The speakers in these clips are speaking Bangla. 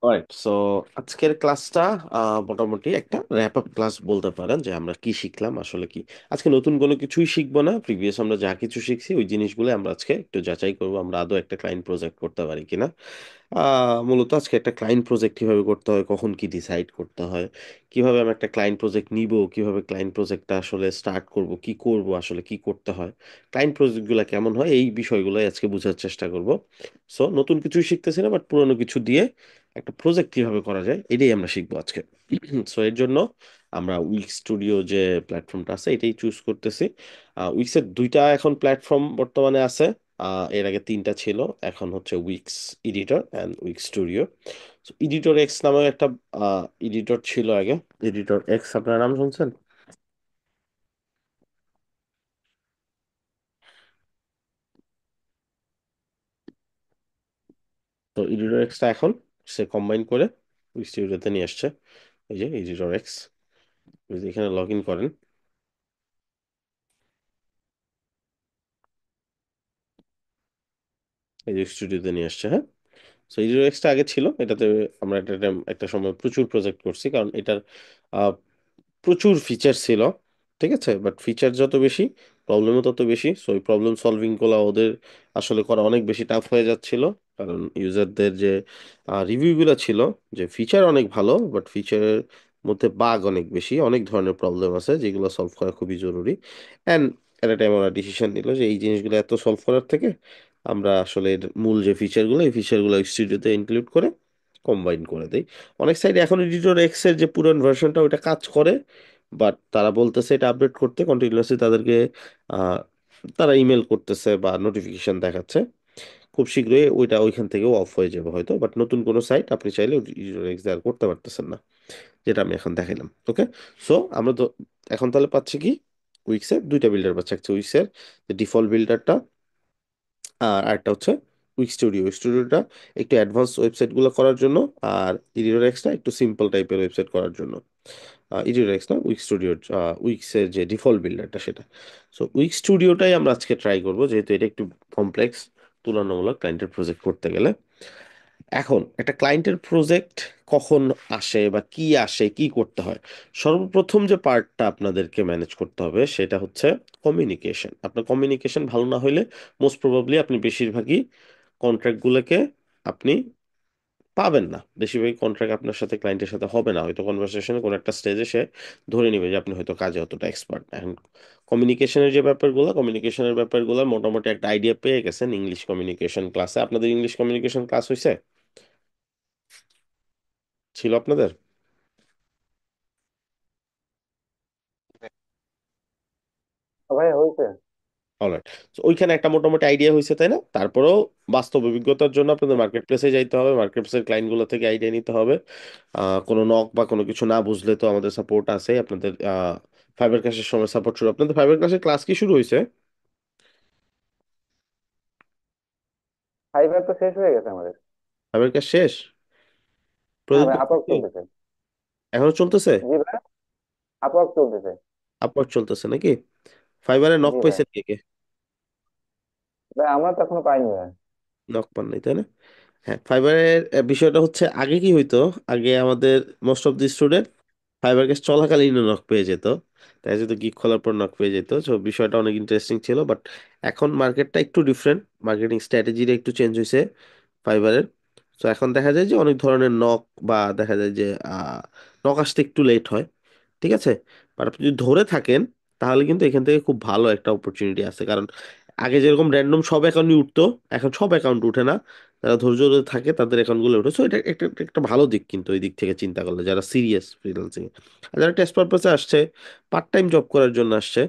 অলরাইট, সো আজকের ক্লাসটা মোটামুটি একটা র্যাপ আপ ক্লাস বলতে পারেন, যে আমরা কি শিখলাম আসলে কি। আজকে নতুন কোনো কিছুই শিখবো না, প্রিভিয়াস আমরা যা কিছু শিখছি ওই জিনিসগুলো আমরা আজকে একটু যাচাই করবো আমরা আদৌ একটা ক্লায়েন্ট প্রজেক্ট করতে পারি কিনা। মূলত আজকে একটা ক্লায়েন্ট প্রজেক্ট কিভাবে করতে হয়, কখন কি ডিসাইড করতে হয়, কিভাবে আমি একটা ক্লায়েন্ট প্রজেক্ট নিব, কিভাবে ক্লায়েন্ট প্রজেক্টটা আসলে স্টার্ট করব, কি করব, আসলে কি করতে হয়, ক্লায়েন্ট প্রজেক্টগুলো কেমন হয়, এই বিষয়গুলোই আজকে বোঝার চেষ্টা করব। সো নতুন কিছুই শিখতেছি না, বাট পুরোনো কিছু দিয়ে একটা প্রজেক্ট কিভাবে করা যায় এটাই আমরা শিখবো আজকে। সো এর জন্য আমরা উইক স্টুডিও যে প্ল্যাটফর্মটা আছে এটাই চুজ করতেছি। উইক্সের দুইটা এখন প্ল্যাটফর্ম বর্তমানে আছে। এর আগে তিনটা ছিল, এখন হচ্ছে weeks editor and weeks studio. Editor x নামে একটা এডিটর ছিল আগে। এডিটর এক্স আপনার নাম শুনছেন? তো এডিটর এক্সটা এখন সে কম্বাইন করে উইক্স স্টুডিওতে নিয়ে আসছে। এই যে এডিটর এক্স, এখানে লগ ইন করেন, এই যে স্টুডিওতে নিয়ে আসছে। হ্যাঁ, সো এডিটর এক্সটা আগে ছিল এটাতে। আমরা একটা সময় প্রচুর প্রজেক্ট করছি, কারণ এটার প্রচুর ফিচার ছিল। ঠিক আছে, বাট ফিচার যত বেশি প্রবলেমও তত বেশি। সো এই প্রবলেম সলভিং গুলা ওদের আসলে করা অনেক বেশি টাফ হয়ে যাচ্ছিল, কারণ ইউজারদের যে রিভিউ গুলা ছিল, যে ফিচার অনেক ভালো বাট ফিচারের মধ্যে বাগ অনেক বেশি, অনেক ধরনের প্রবলেম আছে যেগুলো সলভ করা খুবই জরুরি। অ্যান্ড এট টাইম ওরা ডিসিশন নিল যে এই জিনিসগুলো এত সলভ করার থেকে আমরা আসলে এর মূল যে ফিচারগুলো এই ফিচারগুলো স্টুডিওতে ইনক্লুড করে কম্বাইন করে দেই। অনেক সাইড এখন এডিটর এক্স এর যে পুরান ভার্সনটা ওটা কাজ করে, বাট তারা বলতেছে এটা আপডেট করতে কন্টিনিউয়াসলি তাদেরকে আহ, তারা ইমেল করতেছে বা নোটিফিকেশন দেখাচ্ছে। খুব শীঘ্রই ওইটা ওইখান থেকেও অফ হয়ে যাবে হয়তো, বাট নতুন কোনো সাইট আপনি চাইলে এডিটর এক্স আর করতে পারতেছেন না, যেটা আমি এখন দেখাইলাম। ওকে, সো আমরা তো এখন তাহলে পাচ্ছি কি, উইক্সের দুইটা বিল্ডার পাচ্ছি, একটা উইক্সের যে ডিফল্ট বিল্ডারটা, আর আরেকটা হচ্ছে উইক স্টুডিও। স্টুডিওটা একটু অ্যাডভান্স ওয়েবসাইট গুলো করার জন্য, আর এডিটর এক্সটা একটু সিম্পল টাইপের ওয়েবসাইট করার জন্য। এডিটর এক্স না, উইক স্টুডিও, উইক্সের যে ডিফল্ট বিল্ডারটা সেটা। সো উইক স্টুডিওটাই আমরা আজকে ট্রাই করব, যেহেতু এটা একটু কমপ্লেক্স তুলনামূলক ক্লায়েন্টের প্রজেক্ট করতে গেলে। এখন একটা ক্লায়েন্টের প্রজেক্ট কখন আসে বা কি আসে, কি করতে হয়, সর্বপ্রথম যে পার্টটা আপনাদেরকে ম্যানেজ করতে হবে সেটা হচ্ছে কমিউনিকেশন। আপনার কমিউনিকেশন ভালো না হলে মোস্ট প্রবাবলি আপনি বেশিরভাগই কন্ট্রাক্টগুলোকে আপনি পাবেন না। বেশিরভাগই কন্ট্রাক্ট আপনার সাথে ক্লায়েন্টের সাথে হবে না, হয়তো কনভারসেশনে কোনো একটা স্টেজে সে ধরে নিবে যে আপনি হয়তো কাজে অতটা এক্সপার্ট না। এখন কমিউনিকেশনের ব্যাপারগুলো মোটামুটি একটা আইডিয়া পেয়ে গেছেন ইংলিশ কমিউনিকেশন ক্লাসে। আপনাদের ইংলিশ কমিউনিকেশন ক্লাস হয়েছে? ছিল আপনাদের? ভাই হয়েছে। অলরাইট, তো ওইখানে একটা মোটামুটি আইডিয়া হয়েছে তাই না? তারপরেও বাস্তব অভিজ্ঞতার জন্য আপনাদের মার্কেট প্লেসে যাইতে হবে, মার্কেট প্লেসের ক্লায়েন্ট গুলো থেকে আইডিয়া নিতে হবে। কোনো নক বা কোনো কিছু না বুঝলে তো আমাদের সাপোর্ট আছে আপনাদের। ফাইবার ক্লাসের সময় সাপোর্ট শুরু, আপনাদের ফাইবার ক্লাসের ক্লাস কি শুরু হয়েছে? ফাইবার তো শেষ হয়ে গেছে আমাদের। ফাইবার ক্লাস শেষ? হ্যাঁ প্রজেক্ট ভাই, আপওয়ার্ক করতেছো? চলতেছে। এখনো চলতেছে? জি ভাই, আপওয়ার্ক চলতেছে। আপওয়ার্ক চলতেছে নাকি? ফাইবারে নক জি ভাই। পাইছেন কে কে? ভাই আমরা তো এখনো পাইনি ভাই। নক পান নাই তাই না? হ্যাঁ, ফাইবারের বিষয়টা হচ্ছে আগে কি হইতো, আগে আমাদের most of the student fibre cash চলাকালীন নক পেয়ে যেত, তাই যেত গিগ খোলার পর নক পেয়ে যেত। তো বিষয়টা অনেক ইন্টারেস্টিং ছিল, বাট এখন মার্কেটটা একটু ডিফারেন্ট, মার্কেটিং স্ট্র্যাটেজিটা একটু চেঞ্জ হয়েছে ফাইবারের। তো এখন দেখা যায় যে অনেক ধরনের নক, বা দেখা যায় যে নক আসতে একটু লেট হয়। ঠিক আছে, বাট আপনি যদি ধরে থাকেন তাহলে কিন্তু এখান থেকে খুব ভালো একটা অপরচুনিটি আছে। কারণ আগে যেরকম র্যান্ডম সব অ্যাকাউন্টই উঠতো, এখন সব অ্যাকাউন্ট উঠে না। যারা ধৈর্য ধরে থাকে তাদের অ্যাকাউন্টগুলো উঠে। সো এটা একটা ভালো দিক, কিন্তু ওই দিক থেকে চিন্তা করলে যারা সিরিয়াস ফ্রিল্যান্সিং এ, আর যারা টেস্ট পারপাসে আসছে, পার্ট টাইম জব করার জন্য আসছে,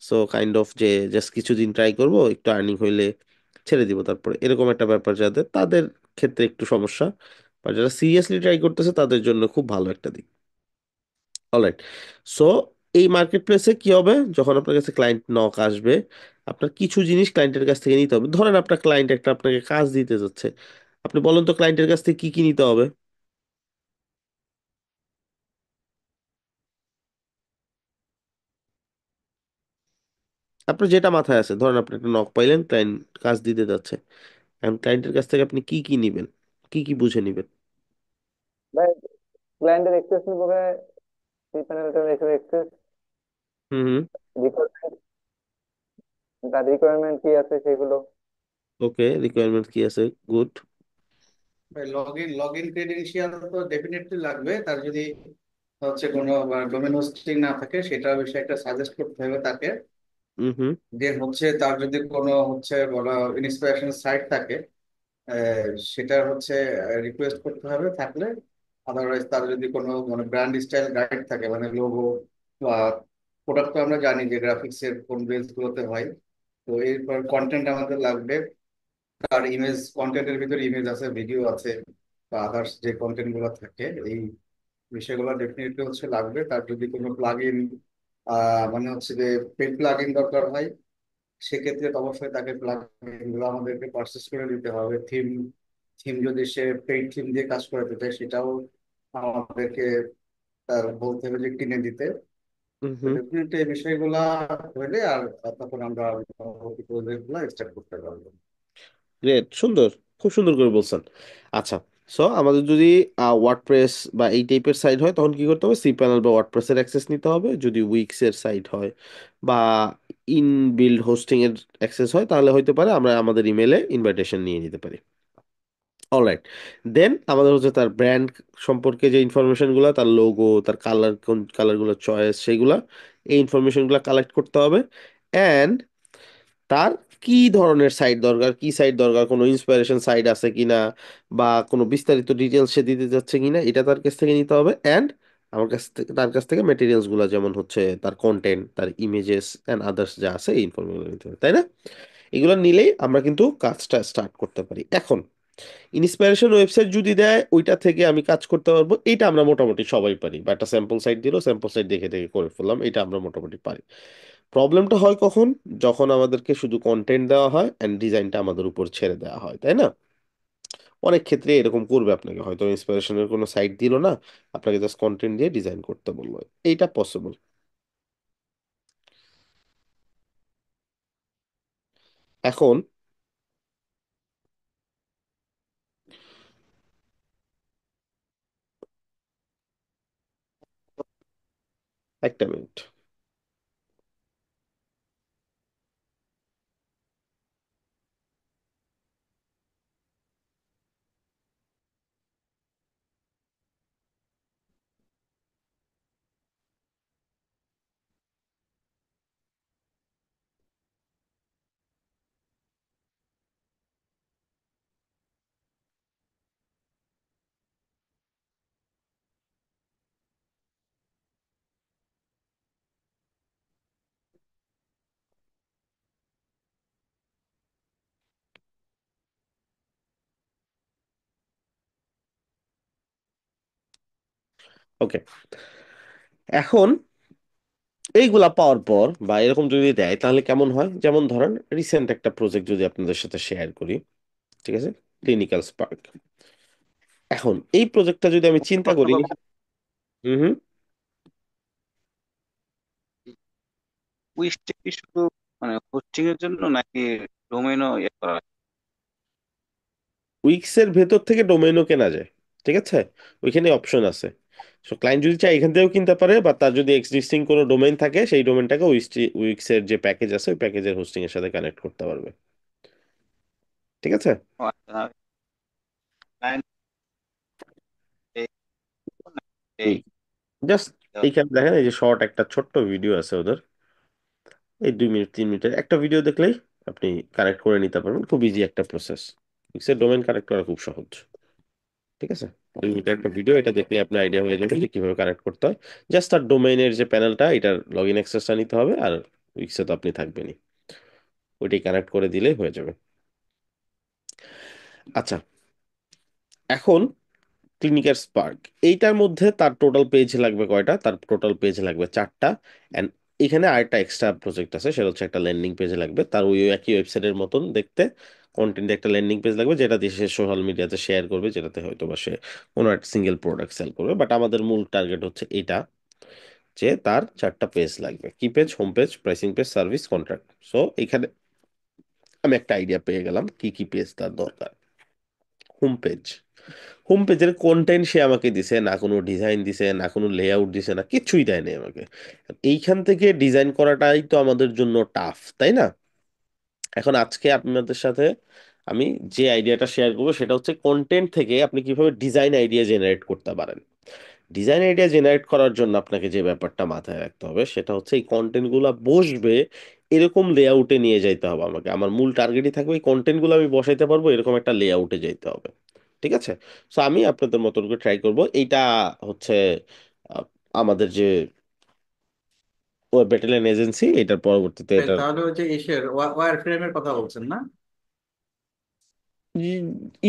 সো কাইন্ড অফ যে জাস্ট কিছুদিন ট্রাই করব, একটু আর্নিং হইলে ছেড়ে দিব তারপরে, এরকম একটা ব্যাপার যাদের, তাদের ক্ষেত্রে একটু সমস্যা। আর যারা সিরিয়াসলি ট্রাই করতেছে তাদের জন্য খুব ভালো একটা দিক। অলরাইট, সো এই মার্কেট প্লেসে কি হবে, যখন আপনার কাছে ক্লায়েন্ট নক আসবে, আপনার কিছু জিনিস ক্লায়েন্টের কাছ থেকে নিতে হবে। ধরেন আপনার ক্লায়েন্ট একটা আপনাকে কাজ দিতে যাচ্ছে, আপনি বলেন তো ক্লায়েন্টের কাছ থেকে কি কি নিতে হবে। আপনার যেটা মাথায় আছে, ধরেন আপনি একটা নক পাইলেন, ক্লায়েন্ট কাজ দিতে যাচ্ছে, এখন ক্লায়েন্টের কাছ থেকে আপনি কি কি নিবেন, কি কি বুঝে নিবেন? ভাই ক্লায়েন্টের এক্সেস নিবে, সেই প্যানেলটার এক্সেস হুম হুম। রিকোয়ারমেন্ট, তার রিকোয়ারমেন্ট কি আছে সেগুলো। ওকে, রিকোয়ারমেন্ট কি আছে? গুড। লগ ইন ক্রেডেনশিয়াল তো ডেফিনেটলি লাগবে। তার যদি হচ্ছে কোনো ডোমেন হোস্টিং না থাকে, সেটা বিষয়ে একটা সাজেস্ট করতে হবে তাকে। হুম হুম। যে হচ্ছে তার যদি কোনো হচ্ছে বলা ইন্সপিরেশন সাইট থাকে, সেটা হচ্ছে রিকোয়েস্ট করতে হবে থাকলে। আদারওয়াইজ তার যদি কোনো মানে ব্র্যান্ড স্টাইল গাইড থাকে, মানে লোগো বা প্রোডাক্ট, তো আমরা জানি যে গ্রাফিক্স এর কোন বেস গুলোতে হয়। তো এরপর কন্টেন্ট আমাদের লাগবে। তার ইমেজ, কন্টেন্টের ভিতরে ইমেজ আছে, ভিডিও আছে, বা আদার্স যে কন্টেন্ট গুলো থাকে, এই বিষয়গুলো ডেফিনেটলি হচ্ছে লাগবে। তার যদি কোনো প্লাগ ইন মানে হচ্ছে যে পেড প্লাগ ইন দরকার হয়, সেক্ষেত্রে তো অবশ্যই তাকে প্লাগ ইন গুলো আমাদেরকে পারচেস করে দিতে হবে। থিম থিম যদি সে পেইড থিম দিয়ে কাজ করাতে চায়, সেটাও আমাদেরকে তার বলতে হবে যে কিনে দিতে। হুম তো হুম। ডেফিনেটলি এই বিষয়গুলা হইলে আর তখন আমরা প্রজেক্ট গুলা স্টার্ট করতে পারবো। গ্রেট, সুন্দর, খুব সুন্দর করে বলছেন। আচ্ছা, সো আমাদের যদি ওয়ার্ডপ্রেস বা এই টাইপের সাইট হয় তখন কি করতে হবে? সি প্যানেল বা ওয়ার্ডপ্রেসের অ্যাক্সেস নিতে হবে। যদি উইক্স এর সাইট হয় বা ইন বিল্ড হোস্টিং এর অ্যাক্সেস হয় তাহলে হইতে পারে আমরা আমাদের ইমেলে ইনভাইটেশন নিয়ে নিতে পারি। অলরাইট, দেন আমাদের হচ্ছে তার ব্র্যান্ড সম্পর্কে যে ইনফরমেশনগুলো, তার লোগো, তার কালার, কোন কালারগুলো চয়েস, সেইগুলা, এই ইনফরমেশনগুলো কালেক্ট করতে হবে। অ্যান্ড তার কি ধরনের সাইট দরকার, কি সাইট দরকার, কোনো ইন্সপিরেশন সাইট আছে কিনা, বা কোনো বিস্তারিত ডিটেলস সে দিতে যাচ্ছে কিনা, এটা তার কাছ থেকে নিতে হবে। অ্যান্ড আমার কাছ থেকে, তার কাছ থেকে মেটেরিয়ালস গুলো, যেমন হচ্ছে তার কন্টেন্ট, তার ইমেজেস অ্যান্ড আদার্স যা আছে এই ইনফরমেশন নিতে হবে, তাই না? এগুলো নিলেই আমরা কিন্তু কাজটা স্টার্ট করতে পারি। এখন ইন্সপিরেশন ওয়েবসাইট যদি দেয় ওইটা থেকে আমি কাজ করতে পারবো, এটা আমরা মোটামুটি সবাই পারি। বা একটা স্যাম্পল সাইট দিল, স্যাম্পল সাইট দেখে দেখে করে ফেললাম, এটা আমরা মোটামুটি পারি। প্রবলেমটা হয় কখন? যখন আমাদেরকে শুধু কন্টেন্ট দেওয়া হয় অ্যান্ড ডিজাইনটা আমাদের উপর ছেড়ে দেওয়া হয়, তাই না? অনেক ক্ষেত্রে এরকম করবে, আপনাকে হয়তো ইন্সপিরেশনের কোনো সাইট দিল না, আপনাকে জাস্ট কন্টেন্ট দিয়ে ডিজাইন করতে বললো। এইটা পসিবল। এখন একটা মিনিট। ওকে, এখন এইগুলা পাওয়ার পর বা এরকম যদি দেয় তাহলে কেমন হয়? যেমন ধরেন রিসেন্ট একটা প্রজেক্ট যদি আপনাদের সাথে শেয়ার করি, ঠিক আছে? Clinical spark. এখন এই প্রজেক্টটা যদি আমি চিন্তা করি। হুম হুম। উইশটা কি শুধু মানে হোস্টিং এর জন্য, নাকি ডোমেইনও ইয়ে করা হয়? উইক্সের ভেতর থেকে ডোমেইনও কেনা যায়, ঠিক আছে? ওইখানে অপশন আছে। সো ক্লায়েন্ট যদি চায় এখান থেকেও কিনতে পারে, বা তার যদি এক্সিস্টিং কোনো ডোমেইন থাকে সেই ডোমেইনটাকে উইক্সের যে প্যাকেজ আছে ওই প্যাকেজের হোস্টিং এর সাথে কানেক্ট করতে পারবে, ঠিক আছে? ও আচ্ছা, client এই এই জাস্ট এইখানে দেখেন, এই যে শর্ট একটা ছোট্ট ভিডিও আছে ওদের, এই 2 মিনিট 3 মিনিটের একটা ভিডিও দেখলেই আপনি কানেক্ট করে নিতে পারবেন। খুব ইজি একটা প্রসেস। উইক্সের ডোমেইন কানেক্ট করা খুব সহজ, ঠিক আছে? 2 মিনিটের একটা ভিডিও, এটা দেখলে আপনার আইডিয়া হয়ে যাবে যে কিভাবে কানেক্ট করতে হয়। জাস্ট তার ডোমেইনের যে প্যানেলটা, এটার লগ ইন অ্যাক্সেসটা নিতে হবে, আর উইক্সে তো আপনি থাকবেনই, ওইটাই কানেক্ট করে দিলেই হয়ে যাবে। আচ্ছা, এখন ক্লিনিকার স্পার্ক, এইটার মধ্যে তার টোটাল পেজ লাগবে কয়টা? তার টোটাল পেজ লাগবে 4টা। অ্যান্ড এখানে আরেকটা এক্সট্রা প্রজেক্ট আছে, সেটা হচ্ছে একটা ল্যান্ডিং পেজ লাগবে তার, ওই একই ওয়েবসাইটের মতন দেখতে কন্টেন্ট একটা ল্যান্ডিং পেজ লাগবে, যেটা দিয়ে সে সোশ্যাল মিডিয়াতে শেয়ার করবে, যেটাতে হয়তো বা সে কোনো একটা সিঙ্গেল প্রোডাক্ট সেল করবে। বাট আমাদের মূল টার্গেট হচ্ছে এটা, যে তার 4টা পেজ লাগবে। কি page? Home page, pricing page, service, contract. So এখানে আমি একটা আইডিয়া পেয়ে গেলাম কি কি পেজ তার দরকার। হোম পেজ, হোম পেজের কন্টেন্ট সে আমাকে দিছে না, কোনো ডিজাইন দিছে না, কোনো লেআউট দিছে না, কিছুই দেয়নি আমাকে। এইখান থেকে ডিজাইন করাটাই তো আমাদের জন্য টাফ, তাই না? এখন আজকে আপনাদের সাথে আমি যে আইডিয়াটা শেয়ার করবো সেটা হচ্ছে কন্টেন্ট থেকে আপনি কিভাবে ডিজাইন আইডিয়া জেনারেট করতে পারেন। ডিজাইন আইডিয়া জেনারেট করার জন্য আপনাকে যে ব্যাপারটা মাথায় রাখতে হবে সেটা হচ্ছে এই কন্টেন্টগুলো বসবে এরকম লেআউটে নিয়ে যাইতে হবে আমাকে। আমার মূল টার্গেটই থাকবে এই কন্টেন্টগুলো আমি বসাইতে পারবো এরকম একটা লেআউটে যাইতে হবে। ঠিক আছে? সো আমি আপনাদের মতো করে ট্রাই করব এইটা হচ্ছে আহ, আমাদের যে ওয়েব ব্যাটালিয়ন এজেন্সি এটার পরবর্তীতে এটার তাহলে ওই যে ইসের ওয়্যার ফ্রেমের কথা বলছেন না?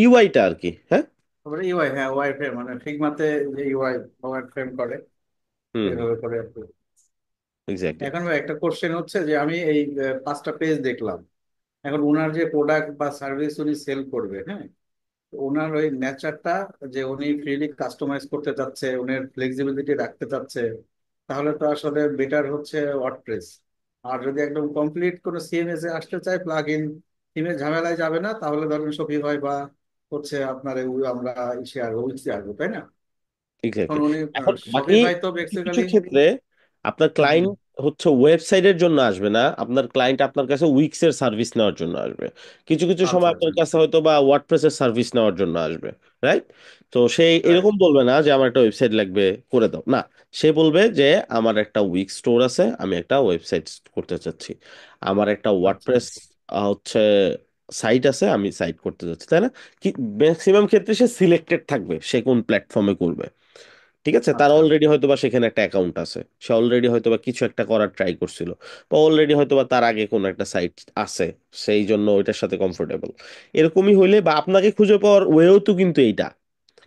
ইউআইটা আর কি, হ্যাঁ। তারপরে ইউআই, হ্যাঁ ওয়্যার ফ্রেম মানে ফিগমাতে যে ইউআই ওয়্যার ফ্রেম করে, হুম হুম, এভাবে করে আর কি। এক্স্যাক্টলি। এখন ভাই একটা কোশ্চেন হচ্ছে যে আমি এই 5টা পেজ দেখলাম। এখন ওনার যে প্রোডাক্ট বা সার্ভিস উনি সেল করবে, হ্যাঁ, তো ওনার ওই নেচারটা, যে উনি ফ্রিলি কাস্টমাইজ করতে চাচ্ছে, উনার ফ্লেক্সিবিলিটি রাখতে চাচ্ছে, তাহলে তো আসলে বেটার হচ্ছে ওয়ার্ডপ্রেস। আর যদি একদম কমপ্লিট কোনো সিএমএস এ আসতে চায়, প্লাগ ইন থিমের ঝামেলায় যাবে না, তাহলে ধরেন শপিফাই বা হচ্ছে আপনার আমরা ইসে আসবো, উইক্সে আসবো, তাই না? এখন এক্স্যাক্টলি। উনি এখন বাকি শপিফাই তো কিছু কিছু বেসিক্যালি। ক্ষেত্রে আপনার ক্লায়েন্ট হচ্ছে ওয়েবসাইটের জন্য আসবে না, আপনার ক্লায়েন্ট আপনার কাছে উইক্স এর সার্ভিস নেওয়ার জন্য আসবে। কিছু কিছু আচ্ছা সময় আচ্ছা। আপনার কাছে হয়তো বা ওয়ার্ডপ্রেসের সার্ভিস নেওয়ার জন্য আসবে, রাইট? তো সে রাইট। এরকম বলবে না যে আমার একটা ওয়েবসাইট লাগবে, করে দাও, না। সে বলবে যে আমার একটা উইক্স স্টোর আছে, আমি একটা ওয়েবসাইট করতে চাচ্ছি। আমার একটা আচ্ছা। ওয়ার্ডপ্রেস হচ্ছে সাইট আছে, আমি সাইট করতে চাচ্ছি, তাই না? কি ম্যাক্সিমাম ক্ষেত্রে সে সিলেক্টেড থাকবে সে কোন প্ল্যাটফর্মে করবে। ঠিক আছে, তার আচ্ছা। অলরেডি হয়তো বা সেখানে একটা অ্যাকাউন্ট আছে, সে অলরেডি হয়তো বা কিছু একটা করার ট্রাই করছিল, বা অলরেডি হয়তো বা তার আগে কোনো একটা সাইট আছে, সেই জন্য ওইটার সাথে কমফোর্টেবল। এরকমই হইলে বা আপনাকে খুঁজে পাওয়ার ওয়েও তো কিন্তু এইটা।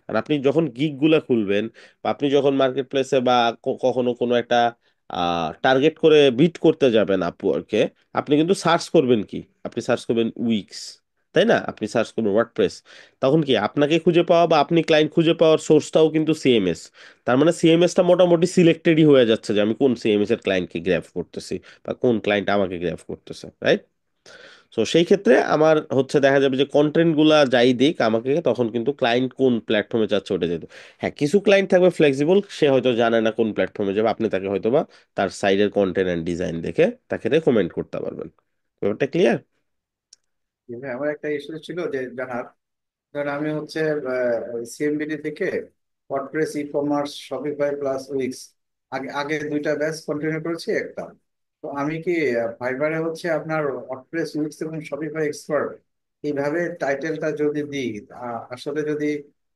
আর আপনি যখন গিগ গুলা খুলবেন বা আপনি যখন মার্কেট প্লেসে বা কখনো কোনো একটা টার্গেট করে বিট করতে যাবেন আপওয়ার্কে, আপনি কিন্তু সার্চ করবেন কি? আপনি সার্চ করবেন উইক্স, তাই না? আপনি সার্চ করবেন ওয়ার্ডপ্রেস। তখন কি আপনাকে খুঁজে পাওয়া বা আপনি ক্লায়েন্ট খুঁজে পাওয়ার সোর্সটাও কিন্তু সিএমএস। তার মানে সিএমএসটা মোটামুটি সিলেক্টেডই হয়ে যাচ্ছে যে আমি কোন সিএমএস এর ক্লায়েন্টকে গ্র্যাব করতেছি বা কোন ক্লায়েন্ট আমাকে গ্র্যাব করতেছে, রাইট? তো সেই ক্ষেত্রে আমার হচ্ছে দেখা যাবে যে কন্টেন্ট গুলা যাই দিক আমাকে, তখন কিন্তু ক্লায়েন্ট কোন প্ল্যাটফর্মে যাচ্ছে ওটা যেত। হ্যাঁ, কিছু ক্লায়েন্ট থাকবে ফ্লেক্সিবল, সে হয়তো জানে না কোন প্ল্যাটফর্মে যাবে, আপনি তাকে হয়তো বা তার সাইডের কন্টেন্ট এন্ড ডিজাইন দেখে তাকে রেকমেন্ড করতে পারবেন। ব্যাপারটা ক্লিয়ার? হ্যাঁ, আমার একটা ইস্যু ছিল যে জানার, ধর আমি হচ্ছে সিএমবিডি থেকে WordPress, e commerce, Shopify plus weeks, আগে আগে 2টা ব্যাচ কন্টিনিউ করেছি একটা। তো আমি কি ফাইবারে হচ্ছে আপনার ওয়ার্ডপ্রেস, উইক্স এবং শপিফাই এক্সপার্ট এইভাবে টাইটেলটা যদি দিই, আসলে যদি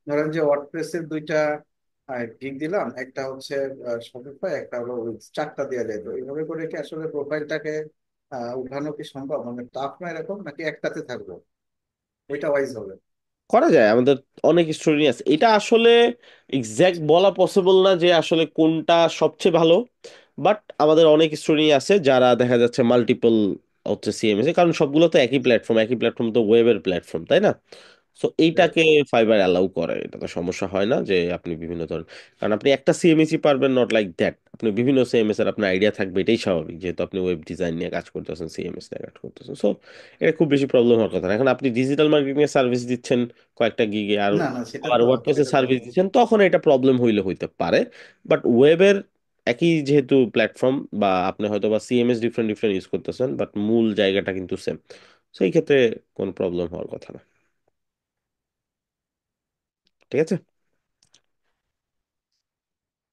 ধরেন যে ওয়ার্ডপ্রেসের 2টা গিগ দিলাম, একটা হচ্ছে শপিফাই, একটা হলো উইক্স, 4টা দেওয়া যায়, তো এইভাবে করে কি আসলে প্রোফাইলটাকে উঠানো কি সম্ভব? মানে টাফ না এরকম, নাকি একটাতে থাকবো, ওইটা ওয়াইজ হবে? করা যায়, আমাদের অনেক স্টোরি আছে। এটা আসলে এক্সাক্ট বলা পসিবল না যে আসলে কোনটা সবচেয়ে ভালো, বাট আমাদের অনেক স্টোরি আছে যারা দেখা যাচ্ছে মাল্টিপল হচ্ছে সিএমএস, কারণ সবগুলো তো একই প্ল্যাটফর্ম, একই প্ল্যাটফর্ম তো ওয়েবের প্ল্যাটফর্ম, তাই না? সো এইটাকে ফাইবার অ্যালাউ করে, এটা তো সমস্যা হয় না যে আপনি বিভিন্ন ধরনের, কারণ আপনি একটা সিএমএসই পারবেন, নট লাইক দ্যাট আপনি বিভিন্ন সিএমএস এর আপনার আইডিয়া থাকবে, এটাই স্বাভাবিক, যেহেতু আপনি ওয়েব ডিজাইন নিয়ে কাজ করতেছেন, সিএমএস নিয়ে কাজ করতেছেন। সো এটা খুব বেশি প্রবলেম হওয়ার কথা না। এখন আপনি ডিজিটাল মার্কেটিং এর সার্ভিস দিচ্ছেন কয়েকটা গিগে, আর না না, সেটা আর তো ওয়ার্ডপ্রেসের সেটা তো সার্ভিস দিচ্ছেন, তখন এটা প্রবলেম হইলে হইতে পারে। বাট ওয়েবের একই যেহেতু প্ল্যাটফর্ম, বা আপনি হয়তো বা সিএমএস ডিফারেন্ট ডিফারেন্ট ইউজ করতেছেন, বাট মূল জায়গাটা কিন্তু সেম। সেই ক্ষেত্রে কোনো প্রবলেম হওয়ার কথা না। ঠিক আছে?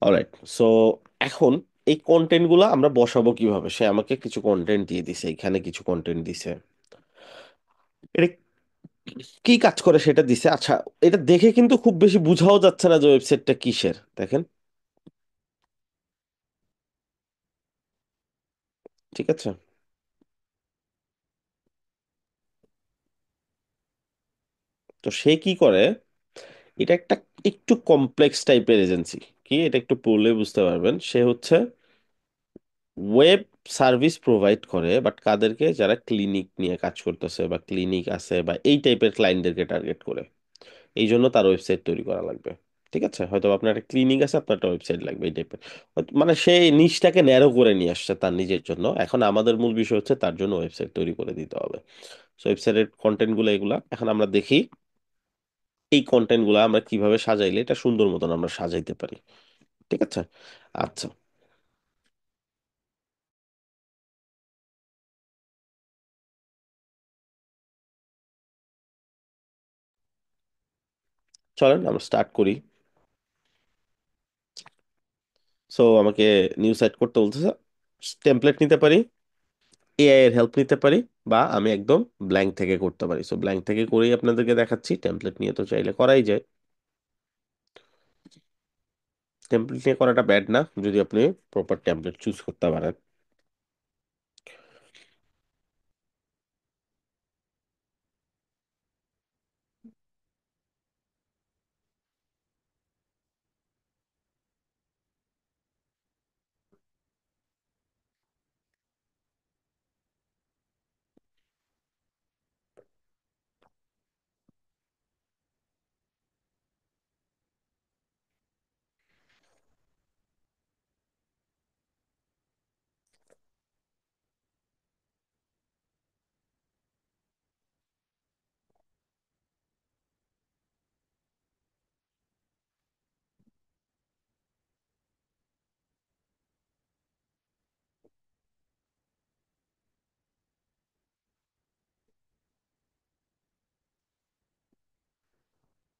অলরাইট। সো এখন এই কন্টেন্ট গুলো আমরা বসাবো কিভাবে? সে আমাকে কিছু কন্টেন্ট দিয়ে দিছে, এখানে কিছু কন্টেন্ট দিছে, এটা কি কাজ করে সেটা দিছে। আচ্ছা, এটা দেখে কিন্তু খুব বেশি বুঝাও যাচ্ছে না যে ওয়েবসাইটটা কিসের, দেখেন। ঠিক আছে? তো সে কি করে, এটা একটা একটু কমপ্লেক্স টাইপের এজেন্সি। কি, এটা একটু পড়লে বুঝতে পারবেন। সে হচ্ছে ওয়েব সার্ভিস প্রোভাইড করে, বাট কাদেরকে? যারা ক্লিনিক নিয়ে কাজ করতেছে বা ক্লিনিক আছে বা এই টাইপের ক্লায়েন্টদেরকে টার্গেট করে। এই জন্য তার ওয়েবসাইট তৈরি করা লাগবে। ঠিক আছে, হয়তো আপনার একটা ক্লিনিক আছে, আপনার একটা ওয়েবসাইট লাগবে, এই টাইপের। মানে সে নিশটাকে ন্যারো করে নিয়ে আসছে তার নিজের জন্য। এখন আমাদের মূল বিষয় হচ্ছে তার জন্য ওয়েবসাইট তৈরি করে দিতে হবে। সো ওয়েবসাইটের কন্টেন্ট গুলো এগুলা এখন আমরা দেখি। এই কন্টেন্ট গুলো আমরা কিভাবে সাজাইলে এটা সুন্দর মতন আমরা সাজাইতে পারি। ঠিক আছে। আচ্ছা, চলেন আমরা স্টার্ট করি। সো আমাকে নিউ সাইট করতে বলতেছে, টেমপ্লেট নিতে পারি, এআই এর হেল্প নিতে পারি, বা আমি একদম ব্ল্যাঙ্ক থেকে করতে পারি। সো ব্ল্যাঙ্ক থেকে করেই আপনাদেরকে দেখাচ্ছি, টেমপ্লেট নিয়ে তো চাইলে করাই যায়। টেমপ্লেট নিয়ে করাটা ব্যাড না যদি আপনি প্রপার টেমপ্লেট চুজ করতে পারেন।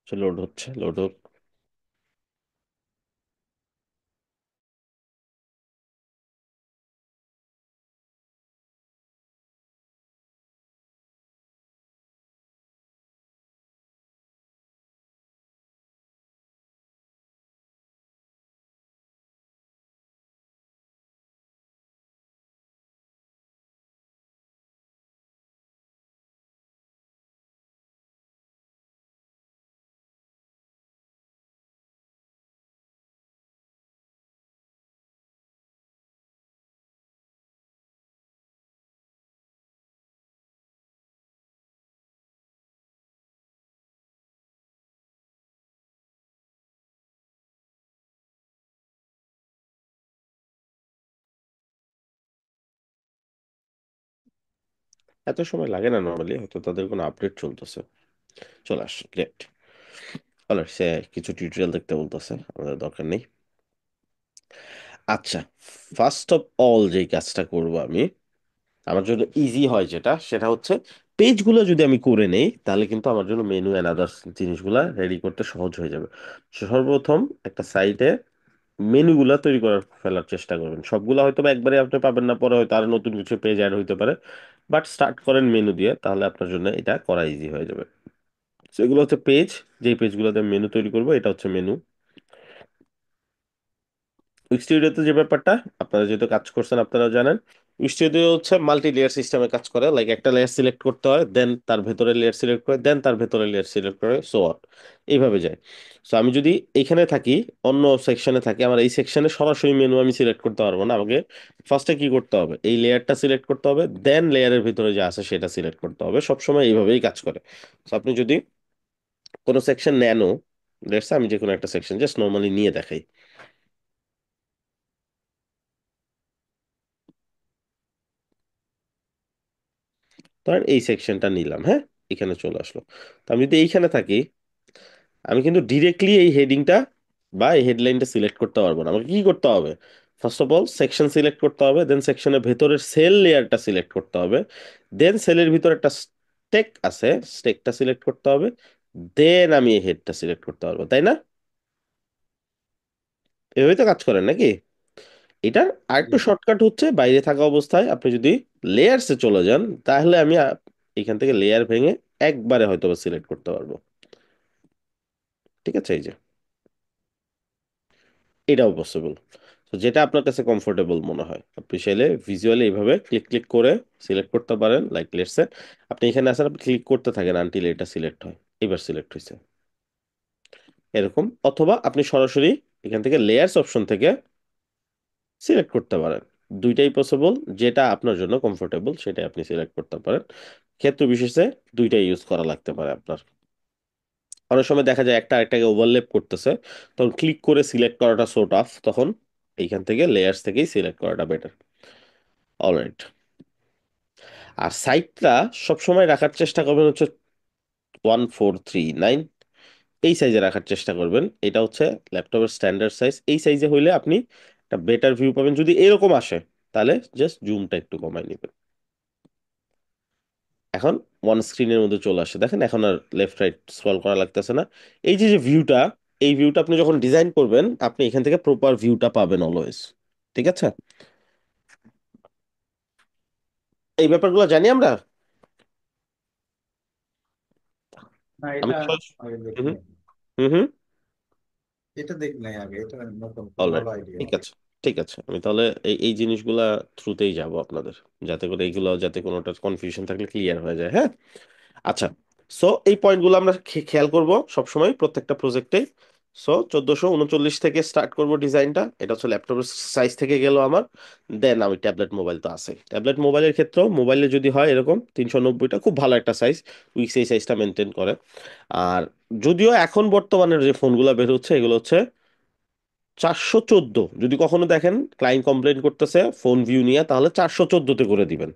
লোড হচ্ছে, লোড হোক। এত সময় লাগে না নর্মালি, হয়তো তাদের কোনো আপডেট চলতেছে। চলে আসছে, গ্রেট। অলরাইট, সে কিছু টিউটোরিয়াল দেখতে বলতেছে, আমাদের দরকার নেই। আচ্ছা, ফার্স্ট অফ অল যেই কাজটা করব আমি, আমার জন্য ইজি হয় যেটা, সেটা হচ্ছে পেজগুলো যদি আমি করে নেই তাহলে কিন্তু আমার জন্য মেনু অ্যান্ড আদার্স জিনিসগুলা রেডি করতে সহজ হয়ে যাবে। সর্বপ্রথম একটা সাইটে মেনুগুলা তৈরি করার ফেলার চেষ্টা করবেন। সবগুলা হয়তো বা একবারে আপনি পাবেন না, পরে হয়তো আরো নতুন কিছু পেজ অ্যাড হইতে পারে। বাট স্টার্ট করেন মেনু দিয়ে, তাহলে আপনার জন্য এটা করা ইজি হয়ে যাবে। সেগুলো হচ্ছে পেজ, যেই পেজগুলোতে মেনু তৈরি করবো, এটা হচ্ছে মেনু। স্টুডিওতে যে ব্যাপারটা, আপনারা যেহেতু কাজ করছেন আপনারা জানেন, স্টুডিও হচ্ছে মাল্টি লেয়ার সিস্টেমে কাজ করে। লাইক একটা লেয়ার সিলেক্ট করতে হয়, দেন তার ভেতরে লেয়ার সিলেক্ট করে, দেন তার ভেতরে লেয়ার সিলেক্ট করে, সো অন, এইভাবে যায়। সো আমি যদি এইখানে থাকি, অন্য সেকশনে থাকি, আমার এই সেকশনে সরাসরি মেনু আমি সিলেক্ট করতে পারবো না। আমাকে ফার্স্টে কি করতে হবে, এই লেয়ারটা সিলেক্ট করতে হবে, দেন লেয়ারের ভিতরে যা আছে সেটা সিলেক্ট করতে হবে। সবসময় এইভাবেই কাজ করে। সো আপনি যদি কোনো সেকশন নেনও, লেটস আমি যে কোনো একটা সেকশন জাস্ট নর্মালি নিয়ে দেখাই। ধরেন এই সেকশনটা নিলাম, হ্যাঁ, এখানে চলে আসলো। তো আমি যদি এইখানে থাকি, আমি কিন্তু ডিরেক্টলি এই হেডিংটা বা এই হেডলাইনটা সিলেক্ট করতে পারবো না। আমাকে কি করতে হবে, first of all section select করতে হবে, দেন সেকশনের ভেতরের সেল লেয়ারটা সিলেক্ট করতে হবে, দেন সেলের ভিতর একটা স্টেক আছে, স্টেকটা সিলেক্ট করতে হবে, দেন আমি এই হেডটা সিলেক্ট করতে পারবো, তাই না? এভাবেই তো কাজ করেন নাকি? এটার আরেকটু শর্টকাট হচ্ছে, বাইরে থাকা অবস্থায় আপনি যদি লেয়ার্সে চলে যান, তাহলে আমি এখান থেকে লেয়ার ভেঙে একবারে হয়তো সিলেক্ট করতে পারবো। ঠিক আছে, এই যে এটাও পসিবল। তো যেটা আপনার কাছে কমফোর্টেবল মনে হয়, আপনি চাইলে ভিজুয়ালি এইভাবে ক্লিক ক্লিক করে সিলেক্ট করতে পারেন। লাইক লেটস সে আপনি এখানে আসেন, আপনি ক্লিক করতে থাকেন আনটিল এটা সিলেক্ট হয়। এবার সিলেক্ট হয়েছে এরকম। অথবা আপনি সরাসরি এখান থেকে লেয়ার্স অপশন থেকে সিলেক্ট করতে পারেন। দুইটাই পসিবল, যেটা আপনার জন্য কমফোর্টেবল সেটাই আপনি সিলেক্ট করতে পারেন। ক্ষেত্র বিশেষে দুইটাই ইউজ করা লাগতে পারে আপনার। অনেক সময় দেখা যায় একটা আরেকটাকে ওভারল্যাপ করতেছে, তখন ক্লিক করে সিলেক্ট করাটা সো টাফ, তখন এইখান থেকে লেয়ার্স থেকেই সিলেক্ট করাটা বেটার। অলরাইট। আর সাইটটা সবসময় রাখার চেষ্টা করবেন হচ্ছে 1439, এই সাইজে রাখার চেষ্টা করবেন। এটা হচ্ছে ল্যাপটপের স্ট্যান্ডার্ড সাইজ। এই সাইজে হইলে আপনি একটা বেটার ভিউ পাবেন। যদি এরকম আসে তাহলে জাস্ট জুমটা একটু কমাই নেবেন। এখন ওয়ান স্ক্রিনের মধ্যে চলে আসে, দেখেন এখন আর লেফট রাইট স্ক্রল করা লাগতেছে না। এই যে যে ভিউটা, এই ভিউটা আপনি যখন ডিজাইন করবেন আপনি এখান থেকে প্রপার ভিউটা পাবেন অলওয়েজ। ঠিক আছে, এই ব্যাপারগুলো জানি আমরা। না, আমি এটা সহজ। আগে দেখি হুম নাই। হুম হুম। এটা দেখি নাই আগে, এটা নতুন, খুব অলরাইট, ভালো আইডিয়া। ঠিক আছে। ঠিক আছে, আমি তাহলে এই এই জিনিসগুলা থ্রুতেই যাব আপনাদের, যাতে করে এইগুলো যাতে কোনোটা কনফিউশন থাকলে ক্লিয়ার হয়ে যায়। হ্যাঁ, আচ্ছা। সো এই পয়েন্টগুলো আমরা খেয়াল করব সবসময় প্রত্যেকটা প্রজেক্টে। সো 1439 থেকে স্টার্ট করব ডিজাইনটা, এটা হচ্ছে ল্যাপটপের সাইজ থেকে গেল আমার। দেন আমি ট্যাবলেট মোবাইল তো আছে, ট্যাবলেট মোবাইলের ক্ষেত্রেও মোবাইলে যদি হয় এরকম 390টা খুব ভালো একটা সাইজ, উইক্স এই সাইজটা মেনটেন করে। আর যদিও এখন বর্তমানের যে ফোনগুলো বের হচ্ছে এগুলো হচ্ছে 414, যদি কখনো দেখেন ক্লায়েন্ট কমপ্লেন করতেছে ফোন ভিউ নিয়ে, তাহলে 414তে করে দিবেন।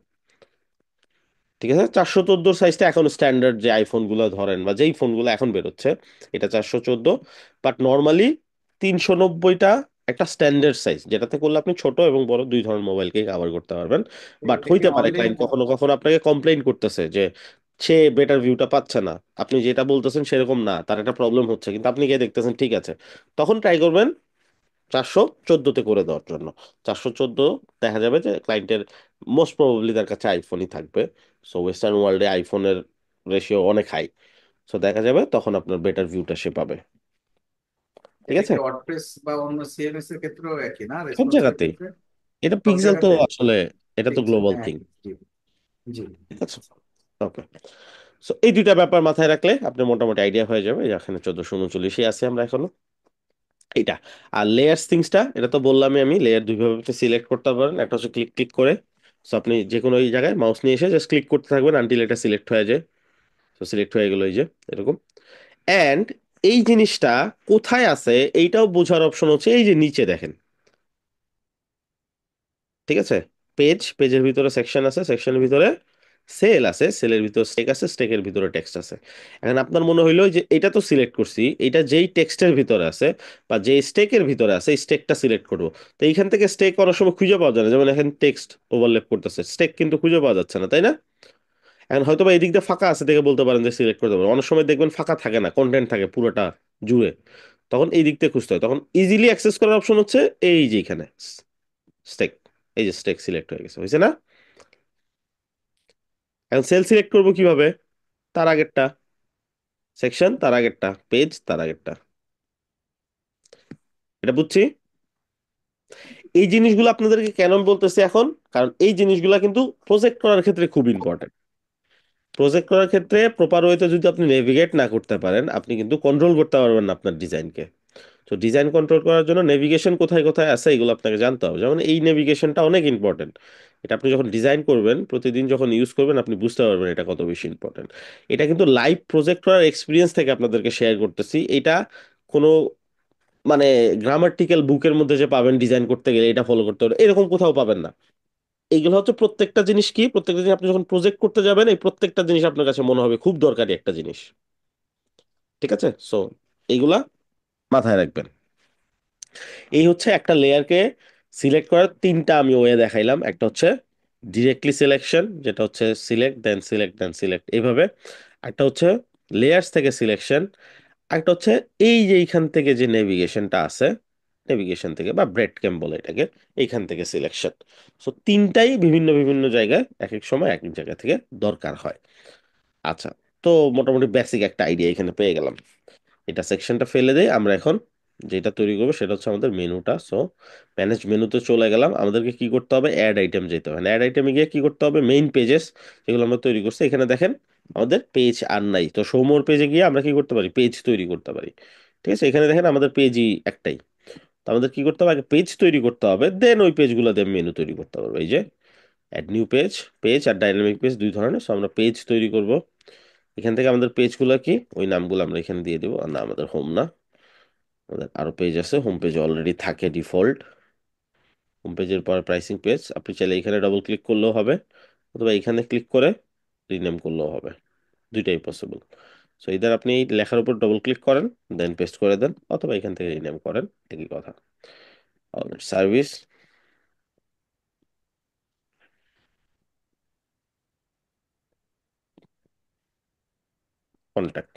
ঠিক আছে, 414 সাইজটা এখন স্ট্যান্ডার্ড যে আইফোন গুলো ধরেন বা যেই ফোনগুলো এখন বেরোচ্ছে, এটা 414। বাট নর্মালি 390টা একটা স্ট্যান্ডার্ড সাইজ, যেটাতে করলে আপনি ছোট এবং বড় দুই ধরনের মোবাইলকে কভার করতে পারবেন। বাট এটা কি হইতে পারে অনলি? ক্লায়েন্ট কখনো কখনো আপনাকে কমপ্লেইন করতেছে যে সে বেটার ভিউটা পাচ্ছে না, আপনি যেটা বলতেছেন সেরকম না, তার একটা প্রবলেম হচ্ছে, কিন্তু আপনি গিয়ে দেখতেছেন ঠিক আছে, তখন ট্রাই করবেন 414তে করে দেওয়ার জন্য। 414 দেখা যাবে যে ক্লায়েন্টের মোস্ট প্রবাবলি তার কাছে আইফোনই থাকবে। সো ওয়েস্টার্ন ওয়ার্ল্ডে আইফোনের রেশিও অনেক হাই। সো দেখা যাবে তখন আপনার বেটার ভিউটা সে পাবে। ঠিক এটা আছে, কি ওয়ার্ডপ্রেস বা অন্য সিএমএস এর ক্ষেত্রেও একই না, সব রেসপন্সিভ জায়গাতেই। ক্ষেত্রে? এটা সব পিক্সেল তো জায়গাতে আসলে, এটা তো পিক্সেল, গ্লোবাল হ্যাঁ থিং। একই। জি। জি। ঠিক আছে, ওকে। সো এই দুইটা ব্যাপার মাথায় রাখলে আপনার মোটামুটি আইডিয়া হয়ে যাবে। এখানে 1439 আছি আমরা এখনো। এটা আর লেয়ার্স থিংসটা, এটা তো বললামই আমি, লেয়ার দুইভাবে সিলেক্ট করতে পারেন। একটা হচ্ছে ক্লিক ক্লিক করে, সো আপনি যে কোনো এই জায়গায় মাউস নিয়ে এসে জাস্ট ক্লিক করতে থাকবেন আনটিল এটা সিলেক্ট হয়ে যায়। তো সিলেক্ট হয়ে গেল এই যে এরকম। অ্যান্ড এই জিনিসটা কোথায় আছে এইটাও বোঝার অপশন হচ্ছে এই যে নিচে দেখেন। ঠিক আছে, পেজের ভিতরে সেকশন আছে, সেকশনের ভিতরে সেল আছে, সেলের ভিতরে স্টেক আছে, স্টেকের ভিতরে টেক্সট আছে। এখন আপনার মনে হইলো যে এটা তো সিলেক্ট করছি, এটা যেই টেক্সটের ভিতরে আছে বা যেই স্টেকের ভিতরে আছে এই স্টেকটা সিলেক্ট করবো। তো এইখান থেকে স্টেক করার সময় খুঁজে পাওয়া যায় না, যেমন এখন টেক্সট ওভারল্যাপ করতেছে, স্টেক কিন্তু খুঁজে পাওয়া যাচ্ছে না, তাই না? এখন হয়তো বা এই দিক দিয়ে ফাঁকা আছে দেখে বলতে পারেন যে সিলেক্ট করতে পারেন, অনেক সময় দেখবেন ফাঁকা থাকে না, কন্টেন্ট থাকে পুরোটা জুড়ে, তখন এই দিক দিয়ে খুঁজতে হয়। তখন ইজিলি অ্যাক্সেস করার অপশন হচ্ছে এই যে এখানে স্টেক, এই যে স্টেক সিলেক্ট হয়ে গেছে, হয়েছে না? এখন সেল সিলেক্ট করবো কিভাবে? তার আগেরটা সেকশন, তার আগেরটা পেজ, তার আগেরটা। এটা বুঝছি। এই জিনিসগুলো আপনাদেরকে কেন বলতেছি এখন, কারণ এই জিনিসগুলো কিন্তু প্রজেক্ট করার ক্ষেত্রে খুব ইম্পর্টেন্ট। প্রজেক্ট করার ক্ষেত্রে প্রপার ওয়েতে যদি আপনি নেভিগেট না করতে পারেন আপনি কিন্তু কন্ট্রোল করতে পারবেন না আপনার ডিজাইনকে। তো ডিজাইন কন্ট্রোল করার জন্য নেভিগেশন কোথায় কোথায় আছে এগুলো আপনাকে জানতে হবে। যেমন এই নেভিগেশনটা অনেক ইম্পর্টেন্ট। এটা আপনি যখন ডিজাইন করবেন প্রতিদিন যখন ইউজ করবেন আপনি বুঝতে পারবেন এটা কত বেশি ইম্পর্টেন্ট। এটা কিন্তু লাইভ প্রজেক্ট করার এক্সপিরিয়েন্স থেকে আপনাদেরকে শেয়ার করতেছি। এটা কোনো মানে গ্রামাটিক্যাল বুকের মধ্যে যে পাবেন ডিজাইন করতে গেলে এটা ফলো করতে হবে এরকম কোথাও পাবেন না। এইগুলো হচ্ছে প্রত্যেকটা জিনিস কি, প্রত্যেকটা জিনিস আপনি যখন প্রজেক্ট করতে যাবেন এই প্রত্যেকটা জিনিস আপনার কাছে মনে হবে খুব দরকারি একটা জিনিস। ঠিক আছে, সো এইগুলা মাথায় রাখবেন। এই হচ্ছে একটা লেয়ারকে সিলেক্ট করার তিনটা আমি ওয়ে দেখাইলাম। একটা হচ্ছে ডিরেক্টলি সিলেকশন, যেটা হচ্ছে select then select then select এইভাবে। একটা হচ্ছে লেয়ার্স থেকে সিলেকশন। একটা হচ্ছে এই যে এইখান থেকে যে নেভিগেশনটা আছে, নেভিগেশন থেকে বা ব্রেড ক্যাম্প বলে এটাকে, এইখান থেকে সিলেকশন। সো তিনটাই বিভিন্ন বিভিন্ন জায়গায় এক এক সময় এক এক জায়গা থেকে দরকার হয়। আচ্ছা, তো মোটামুটি বেসিক একটা আইডিয়া এখানে পেয়ে গেলাম। এটা সেকশনটা ফেলে দেই, আমরা এখন যেটা তৈরি করবো সেটা হচ্ছে আমাদের মেনুটা। সো ম্যানেজ মেনুতে চলে গেলাম, আমাদেরকে কি করতে হবে, অ্যাড আইটেম যেতে হবে। অ্যাড আইটেমে গিয়ে কি করতে হবে, মেইন পেজেস যেগুলো আমরা তৈরি করছি এখানে দেখেন আমাদের পেজ আর নাই, তো শো মোর পেজে গিয়ে আমরা কি করতে পারি, পেজ তৈরি করতে পারি। ঠিক আছে, এখানে দেখেন আমাদের পেজই একটাই। তো আমাদের কি করতে হবে, আগে পেজ তৈরি করতে হবে, দেন ওই পেজগুলো দিয়ে মেনু তৈরি করতে পারবো। এই যে অ্যাড নিউ পেজ, পেজ আর ডাইনামিক পেজ দুই ধরনের। সো আমরা পেজ তৈরি করব। এখান থেকে আমাদের পেজগুলো কি, ওই নামগুলো আমরা এখানে দিয়ে দেবো। আর না, আমাদের হোম না, আমাদের আরো পেজ আছে, হোম পেজ অলরেডি থাকে ডিফল্ট। হোম পেজের পর প্রাইসিং পেজ, আপনি চাইলে এখানে ডবল ক্লিক করলেও হবে, অথবা এখানে ক্লিক করে রিনেম করলেও হবে, দুইটাই পসিবল। সো ইদার আপনি এই লেখার উপর ডবল ক্লিক করেন, দেন পেস্ট করে দেন, অথবা এখান থেকে রিনেম করেন, একই কথা। Service, contact.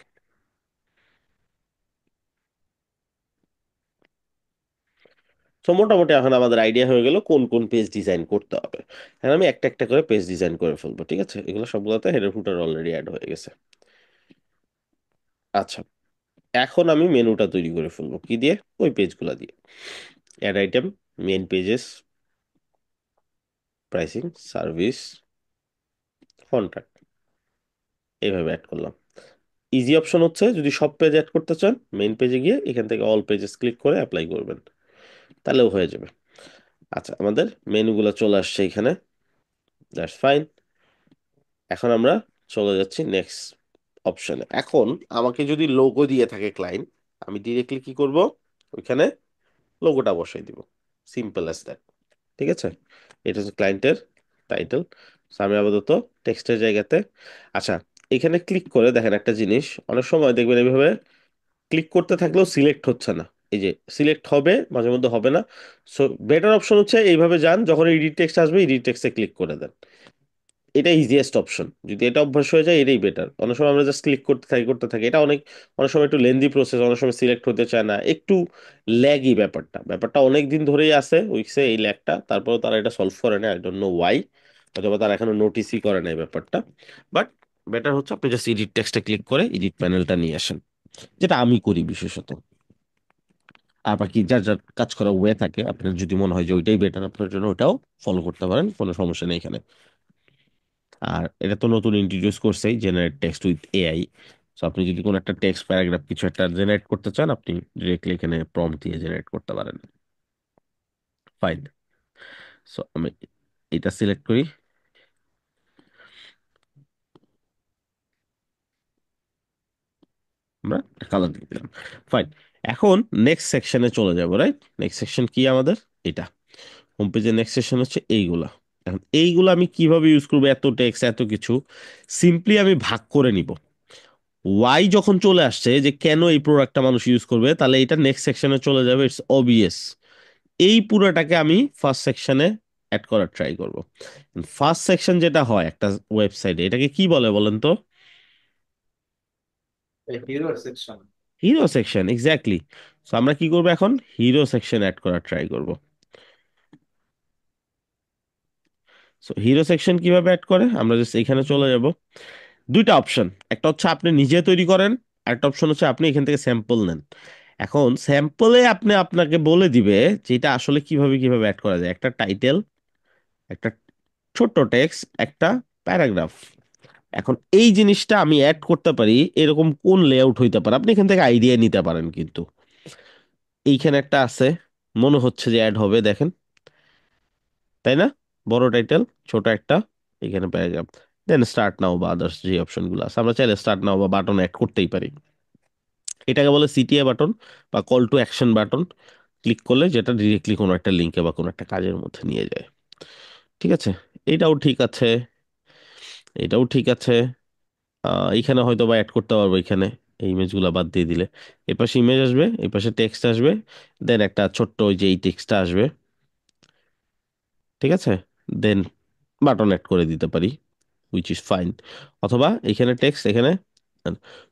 তো মোটামুটি এখন আমাদের আইডিয়া হয়ে গেল কোন কোন পেজ ডিজাইন করতে হবে। এখন আমি একটা একটা করে পেজ ডিজাইন করে ফেলবো, ঠিক আছে? এগুলো সবগুলোতে হেডার ফুটার অলরেডি অ্যাড হয়ে গেছে। আচ্ছা, এখন আমি মেনুটা তৈরি করে ফেলবো কি দিয়ে? ওই পেজগুলো দিয়ে। Add item, main pages, pricing, service, contact, এইভাবে অ্যাড করলাম। ইজি অপশন হচ্ছে যদি সব পেজ অ্যাড করতে চান, মেইন পেজে গিয়ে এখান থেকে অল পেজেস ক্লিক করে অ্যাপ্লাই করবেন, তাহলেও হয়ে যাবে। আচ্ছা, আমাদের মেনুগুলো চলে আসছে এখানে, দ্যাটস ফাইন। এখন আমরা চলে যাচ্ছি নেক্সট অপশনে। এখন আমাকে যদি লোগো দিয়ে থাকে ক্লায়েন্ট, আমি ডিরেক্টলি কি করব? ওইখানে লোগোটা বসাই দিব, সিম্পল অ্যাজ দ্যাট। ঠিক আছে, এটা হচ্ছে ক্লায়েন্টের টাইটেল। আমি আপাতত টেক্সটের জায়গাতে, আচ্ছা, এখানে ক্লিক করে দেখেন একটা জিনিস, অনেক সময় দেখবেন এইভাবে ক্লিক করতে থাকলেও সিলেক্ট হচ্ছে না। এই যে সিলেক্ট হবে, মাঝে মধ্যে হবে না। সো বেটার অপশন হচ্ছে এইভাবে যান, যখন এডিট টেক্সট আসবে এডিট টেক্সটে ক্লিক করে দেন। এটা ইজিয়েস্ট অপশন। যদি এটা অভ্যাস হয়ে যায় এটাই বেটার। অনেক সময় আমরা জাস্ট ক্লিক করতে থাকি, এটা অনেক, অনেক সময় একটু লেন্দি প্রসেস, অনেক সময় সিলেক্ট হতে চায় না, একটু ল্যাগই ব্যাপারটা। ব্যাপারটা অনেক দিন ধরেই আছে উইক্সে এই ল্যাগটা, তারপরেও তারা এটা সলভ করে না, আই ডোন্ট নো ওয়াই। অথবা তারা এখনো নোটিসই করে না এই ব্যাপারটা। বাট বেটার হচ্ছে আপনি জাস্ট এডিট টেক্সটে ক্লিক করে এডিট প্যানেলটা নিয়ে আসেন, যেটা আমি করি বিশেষত। আর বাকি যার যার কাজ করা ওয়ে থাকে, আপনার যদি মনে হয় যে ওইটাই বেটার আপনার জন্য, ওটাও ফলো করতে পারেন, কোনো সমস্যা নেই এখানে। আর এটা তো নতুন ইন্ট্রোডিউস করছেই, generate text with AI. So আপনি যদি কোনো একটা টেক্সট প্যারাগ্রাফ কিছু একটা জেনারেট করতে চান, আপনি ডিরেক্টলি এখানে প্রম্পট দিয়ে জেনারেট করতে পারেন। ফাইন। সো আমি এটা সিলেক্ট করি, আমরা কালার দিয়ে দিলাম। ফাইন। এখন নেক্সট সেকশনে চলে যাব, রাইট? নেক্সট সেকশন কি আমাদের? এটা হোম পেজের নেক্সট সেকশন হচ্ছে এইগুলা। এখন এইগুলা আমি কিভাবে ইউজ করবো? এত টেক্সট, এত কিছু, সিম্পলি আমি ভাগ করে নিব। ওয়াই যখন চলে আসছে যে কেন এই প্রোডাক্টটা মানুষ ইউজ করবে, তাহলে এটা নেক্সট সেকশনে চলে যাবে, ইটস অবভিয়াস। এই পুরোটাকে আমি ফার্স্ট সেকশনে অ্যাড করার ট্রাই করব। ফার্স্ট সেকশন যেটা হয় একটা ওয়েবসাইটে, এটাকে কি বলে বলেন তো? হিরোর section. Hero section, exactly. So আমরা কি করবো এখন? হিরো সেকশন অ্যাড করার ট্রাই করব। সো হিরো সেকশন কিভাবে অ্যাড করে? আমরা জাস্ট এখানে চলে যাব। দুইটা অপশন, একটা হচ্ছে আপনি নিজে তৈরি করেন, আরেকটা অপশন হচ্ছে আপনি এখান থেকে স্যাম্পল নেন। এখন স্যাম্পলে আপনি আপনাকে বলে দিবে যে এটা আসলে কিভাবে কিভাবে অ্যাড করা যায়। একটা টাইটেল, একটা ছোট্ট টেক্সট, একটা প্যারাগ্রাফ। এখন এই জিনিসটা আমি অ্যাড করতে পারি এরকম কোন লেআউট হইতে পারে, আপনি এখান থেকে আইডিয়া নিতে পারেন। কিন্তু এইখানে একটা আছে, মনে হচ্ছে যে অ্যাড হবে, দেখেন, তাই না? বড় টাইটেল, ছোট একটা, এখানে প্যারাগ্রাফ, দেন স্টার্ট নাও বা আদার্স যে অপশনগুলো আছে, আমরা চাইলে স্টার্ট নাও বা বাটন অ্যাড করতেই পারি। এটাকে বলে সিটিএ বাটন বা call to action button. Click করলে যেটা ডিরেক্টলি কোনো একটা লিঙ্কে বা কোনো একটা কাজের মধ্যে নিয়ে যায়। ঠিক আছে, এটাও ঠিক আছে, এটাও ঠিক আছে। এইখানে হয়তো বা অ্যাড করতে পারবো, এখানে এই ইমেজগুলো বাদ দিয়ে দিলে এই পাশে ইমেজ আসবে, এই পাশে টেক্সট আসবে, দেন একটা ছোট্ট ওই যে এই টেক্সটটা আসবে। ঠিক আছে, দেন বাটন অ্যাড করে দিতে পারি, উইচ ইজ ফাইন। অথবা এখানে টেক্সট, এখানে।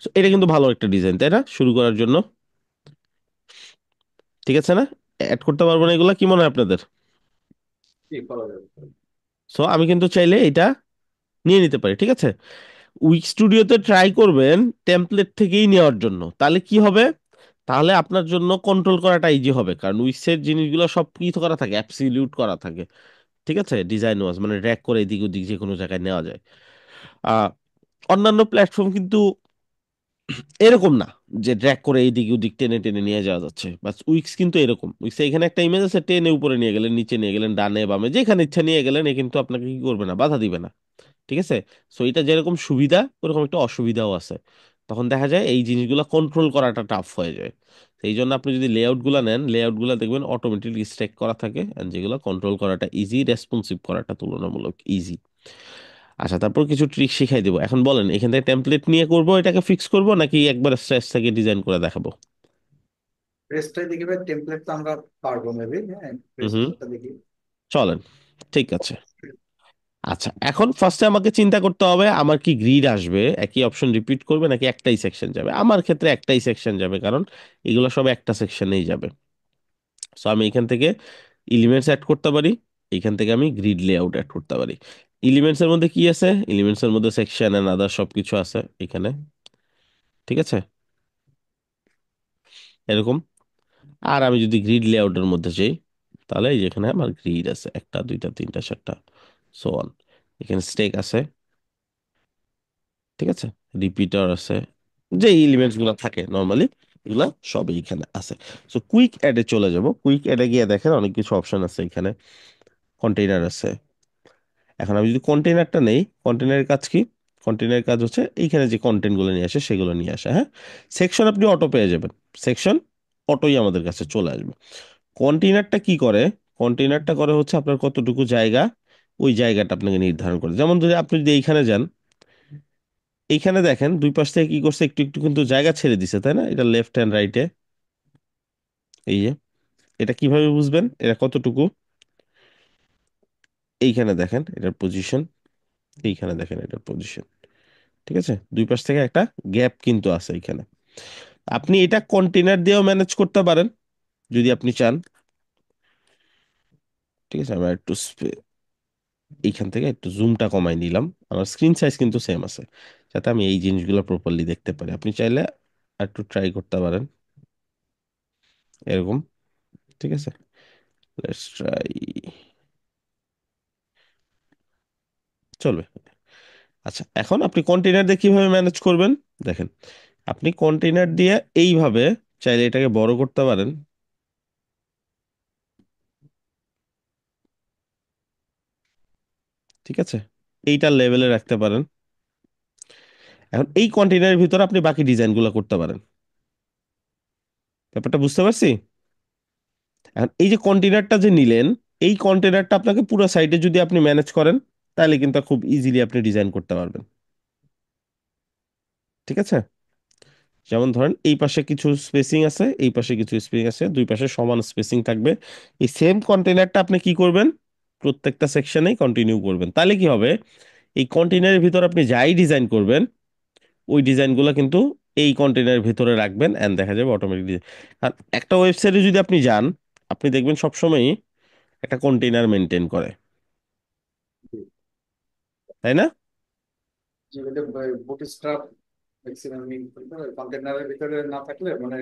So, এটা কিন্তু ভালো একটা ডিজাইন, তাই না, শুরু করার জন্য? ঠিক আছে না? অ্যাড করতে পারবো না এগুলা? কি মনে হয় আপনাদের? কি করা যাবে? সো আমি কিন্তু চাইলে এটা নিয়ে নিতে পারি, ঠিক আছে? উইক স্টুডিওতে ট্রাই করবেন টেমপ্লেট থেকেই নেওয়ার জন্য, তাহলে কি হবে? তাহলে আপনার জন্য কন্ট্রোল করাটা ইজি হবে, কারণ উইক্সের জিনিসগুলো সব কি করা থাকে, অ্যাবসলিউট করা থাকে। ঠিক আছে, ডিজাইন ওয়াজ মানে ড্র্যাগ করে এদিক ওদিক যে কোনো জায়গায় নেওয়া যায়। আহ অন্যান্য প্ল্যাটফর্ম কিন্তু এরকম না, যে ড্র্যাগ করে এইদিক ওদিক টেনে টেনে নিয়ে যাওয়া যাচ্ছে। বাস উইক্স কিন্তু এরকম, উইক্সে এখানে একটা ইমেজ আছে, টেনে উপরে নিয়ে গেলেন, নিচে নিয়ে গেলেন, ডানে বামে যেখানে ইচ্ছা নিয়ে গেলেন, এ কিন্তু আপনাকে কি করবে না, বাধা দিবে না। ঠিক আছে। সো এটা যেরকম সুবিধা, ওরকম একটা অসুবিধাও আছে। তখন দেখা যায় এই জিনিসগুলো কন্ট্রোল করাটা টাফ হয়ে যায়। সেই জন্য আপনি যদি লেআউট গুলা নেন, লেআউট গুলা দেখবেন অটোমেটিকলি স্ট্যাক করা থাকে, and যেগুলো কন্ট্রোল করাটা ইজি, রেসপন্সিভ করাটা তুলনামূলক ইজি। আচ্ছা, তারপর কিছু ট্রিক শিখাই দেবো। এখন বলেন এখান থেকে টেমপ্লেট নিয়ে করব, এটাকে ফিক্স করব, নাকি একবার স্ক্র্যাচ থেকে ডিজাইন করে দেখাবো? রেস্টটাই দেখি ভাই, টেমপ্লেট তো আমরা পারবো মেবি, হ্যাঁ হুম হুম, রেস্টটা দেখি। চলেন, ঠিক আছে। আচ্ছা, এখন ফার্স্টে আমাকে চিন্তা করতে হবে আমার কি গ্রিড আসবে, একই অপশন রিপিট করবে নাকি একটাই সেকশন যাবে। আমার ক্ষেত্রে একটাই সেকশন যাবে, কারণ এগুলো সব একটা সেকশনেই যাবে। সো আমি এখান থেকে এলিমেন্টস অ্যাড করতে পারি, এখান থেকে আমি গ্রিড লেআউট অ্যাড করতে পারি। এলিমেন্টস এর মধ্যে কি আছে? এলিমেন্টস এর মধ্যে সেকশন এন্ড আদার সবকিছু আছে এখানে, ঠিক আছে, এরকম। আর আমি যদি গ্রিড লেআউটের মধ্যে যাই, তাহলে এই যেখানে আমার গ্রিড আছে, একটা দুইটা তিনটা চারটা, সো অন। এখানে স্টেক আছে, ঠিক আছে, রিপিটার আছে, যে এলিমেন্টস গুলো থাকে নর্মালি এগুলা সব এইখানে আছে। সো কুইক অ্যাডে চলে যাব। কুইক অ্যাডে গিয়ে দেখেন অনেক কিছু অপশন আছে এখানে, কন্টেইনার আছে। এখন আমি যদি কন্টেইনারটা নেই, কন্টেইনারের কাজ কি? কন্টেইনারের কাজ হচ্ছে এইখানে যে কন্টেন্ট গুলো নিয়ে আসে সেগুলো নিয়ে আসে, হ্যাঁ। সেকশন আপনি অটো পেয়ে যাবেন, সেকশন অটোই আমাদের কাছে চলে আসবে। কন্টেইনারটা কি করে? কন্টেইনারটা করে হচ্ছে আপনার কতটুকু জায়গা, ওই জায়গাটা আপনাকে নির্ধারণ করে। যেমন যদি আপনি যদি এইখানে যান, এইখানে দেখেন দুই পাশ থেকে কি করছে, একটু একটু কিন্তু জায়গা ছেড়ে দিছে, তাই না? এটা লেফট হ্যান্ড রাইটে, এই যে, এটা কিভাবে বুঝবেন এটা কতটুকু? এইখানে দেখেন এটার পজিশন, এইখানে দেখেন এটার পজিশন, ঠিক আছে, দুই পাশ থেকে একটা গ্যাপ কিন্তু আছে এখানে। আপনি এটা কন্টেনার দিয়েও ম্যানেজ করতে পারেন যদি আপনি চান, ঠিক আছে। আমরা একটু এইখান থেকে একটু জুমটা কমাই নিলাম, আমার স্ক্রিন সাইজ কিন্তু সেম আছে, যাতে আমি এই জিনিসগুলো প্রপারলি দেখতে পারি। আপনি চাইলে একটু ট্রাই করতে পারেন এরকম, ঠিক আছে। লেটস ট্রাই, চলবে। আচ্ছা, এখন আপনি কন্টেইনার দিয়ে কিভাবে ম্যানেজ করবেন দেখেন। আপনি কন্টেইনার দিয়ে এইভাবে চাইলে এটাকে বড় করতে পারেন, ঠিক আছে, এইটার লেভেলে রাখতে পারেন। এখন এই কন্টেইনারের ভিতরে আপনি বাকি ডিজাইনগুলো করতে পারেন। ব্যাপারটা বুঝতে পারছি? এখন এই যে কন্টেইনারটা যে নিলেন, এই কন্টেইনারটা আপনাকে পুরো সাইডে যদি আপনি ম্যানেজ করেন, তাহলে কিন্তু খুব ইজিলি আপনি ডিজাইন করতে পারবেন, ঠিক আছে। যেমন ধরেন এই পাশে কিছু স্পেসিং আছে, এই পাশে কিছু স্পেসিং আছে, দুই পাশে সমান স্পেসিং থাকবে। এই সেম কন্টেইনারটা আপনি কি করবেন, প্রত্যেকটা সেকশনেই কন্টিনিউ করবেন। তাহলে কি হবে, এই কন্টেইনারের ভিতর আপনি যাই ডিজাইন করবেন, ওই ডিজাইনগুলো কিন্তু এই কন্টেইনারের ভিতরে রাখবেন, এন্ড দেখা যাবে অটোমেটিক। আর একটা ওয়েবসাইটে যদি আপনি যান, আপনি দেখবেন সবসময়ই একটা কন্টেইনার মেনটেন করে, তাই না? যেগুলো বুটস্ট্র্যাপ ম্যাক্সিমাম কন্টেনারের ভিতরে না থাকলে মানে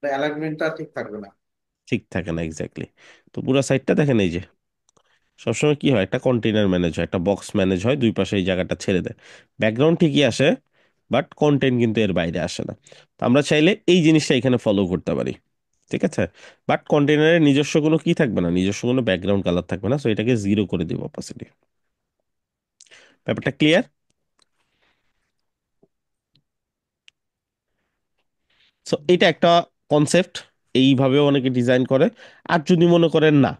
অ্যালাইনমেন্টটা ঠিক থাকবে না। ঠিক থাকে না, এক্স্যাক্টলি। তো পুরো সাইটটা দেখেন, এই যে সবসময় কি হয়, একটা কন্টেইনার ম্যানেজ হয়, একটা বক্স ম্যানেজ হয়, দুই পাশে এই জায়গাটা ছেড়ে দেয়, ব্যাকগ্রাউন্ড ঠিকই আসে, বাট কন্টেন্ট কিন্তু এর বাইরে আসে না। তো আমরা চাইলে এই জিনিসটা এখানে ফলো করতে পারি, ঠিক আছে। বাট কন্টেইনারের নিজস্ব কোনো কি থাকবে না, নিজস্ব কোনো ব্যাকগ্রাউন্ড কালার থাকবে না, সো এটাকে জিরো করে দিব অপাসিটি। ব্যাপারটা ক্লিয়ার? সো এটা একটা কনসেপ্ট, এইভাবেও অনেকে ডিজাইন করে। আর যদি মনে করেন না,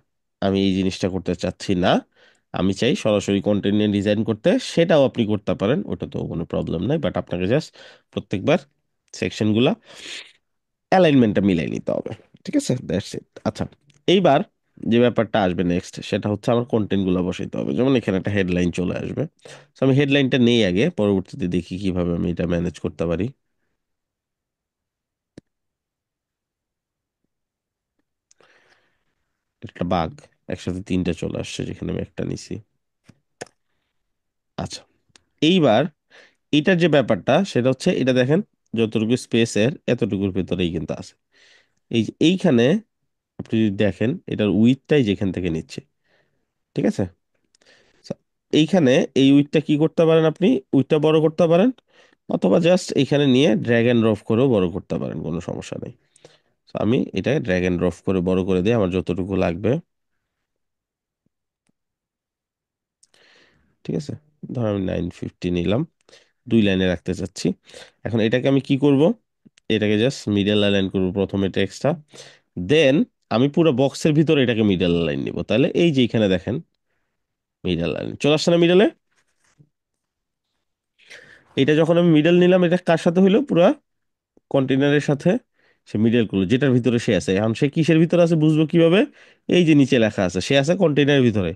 আমি এই জিনিসটা করতে চাচ্ছি না, আমি চাই সরাসরি কন্টেন্ট নিয়ে ডিজাইন করতে, সেটাও আপনি করতে পারেন, ওটা তো কোনো প্রবলেম নাই। বাট আপনাকে জাস্ট প্রত্যেকবার সেকশনগুলা অ্যালাইনমেন্টটা মিলাই নিতে হবে, ঠিক আছে, দ্যাটস ইট। আচ্ছা, এইবার যে ব্যাপারটা আসবে নেক্সট, সেটা হচ্ছে আমার কন্টেন্ট গুলো বসাইতে হবে। যেমন এখানে একটা হেডলাইন চলে আসবে, তো আমি হেডলাইনটা নেই আগে, পরবর্তীতে দেখি কিভাবে আমি এটা ম্যানেজ করতে পারি। একটা বাগ, একসাথে তিনটা চলে আসছে যেখানে আমি একটা নিছি। আচ্ছা, এইবার এটার যে ব্যাপারটা সেটা হচ্ছে, এটা দেখেন যতটুকু স্পেসের এতটুকুর ভেতরেই কিন্তু আছে। এই যে এইখানে আপনি যদি দেখেন এটার উইথটাই যেখান থেকে নিচ্ছে, ঠিক আছে। So, এইখানে এই উইথটা কি করতে পারেন, আপনি উইথটা বড় করতে পারেন, অথবা জাস্ট এইখানে নিয়ে ড্র্যাগ এন্ড ড্রপ করেও বড় করতে পারেন, কোনো সমস্যা নেই। So, আমি এটা ড্র্যাগ এন্ড ড্রপ করে বড় করে দিই আমার যতটুকু লাগবে, ঠিক আছে। ধর আমি 950 নিলাম, দুই লাইনে রাখতে চাচ্ছি। এখন এটাকে আমি কি করব, এটাকে জাস্ট মিডল লাইন করব প্রথমে টেক্সটটা, দেন আমি পুরো বক্সের ভিতরে এটাকে মিডল লাইন নিব। তাহলে এই যে এখানে দেখেন মিডল লাইন চলে আসছে না মিডলে? এটা যখন আমি মিডল নিলাম, এটা কার সাথে হইলো? পুরা কন্টেনারের সাথে সে মিডল করলো, যেটার ভিতরে সে আছে। এখন সে কিসের ভিতরে আছে বুঝবো কিভাবে? এই যে নিচে লেখা আছে, সে আছে কন্টেনারের ভিতরে,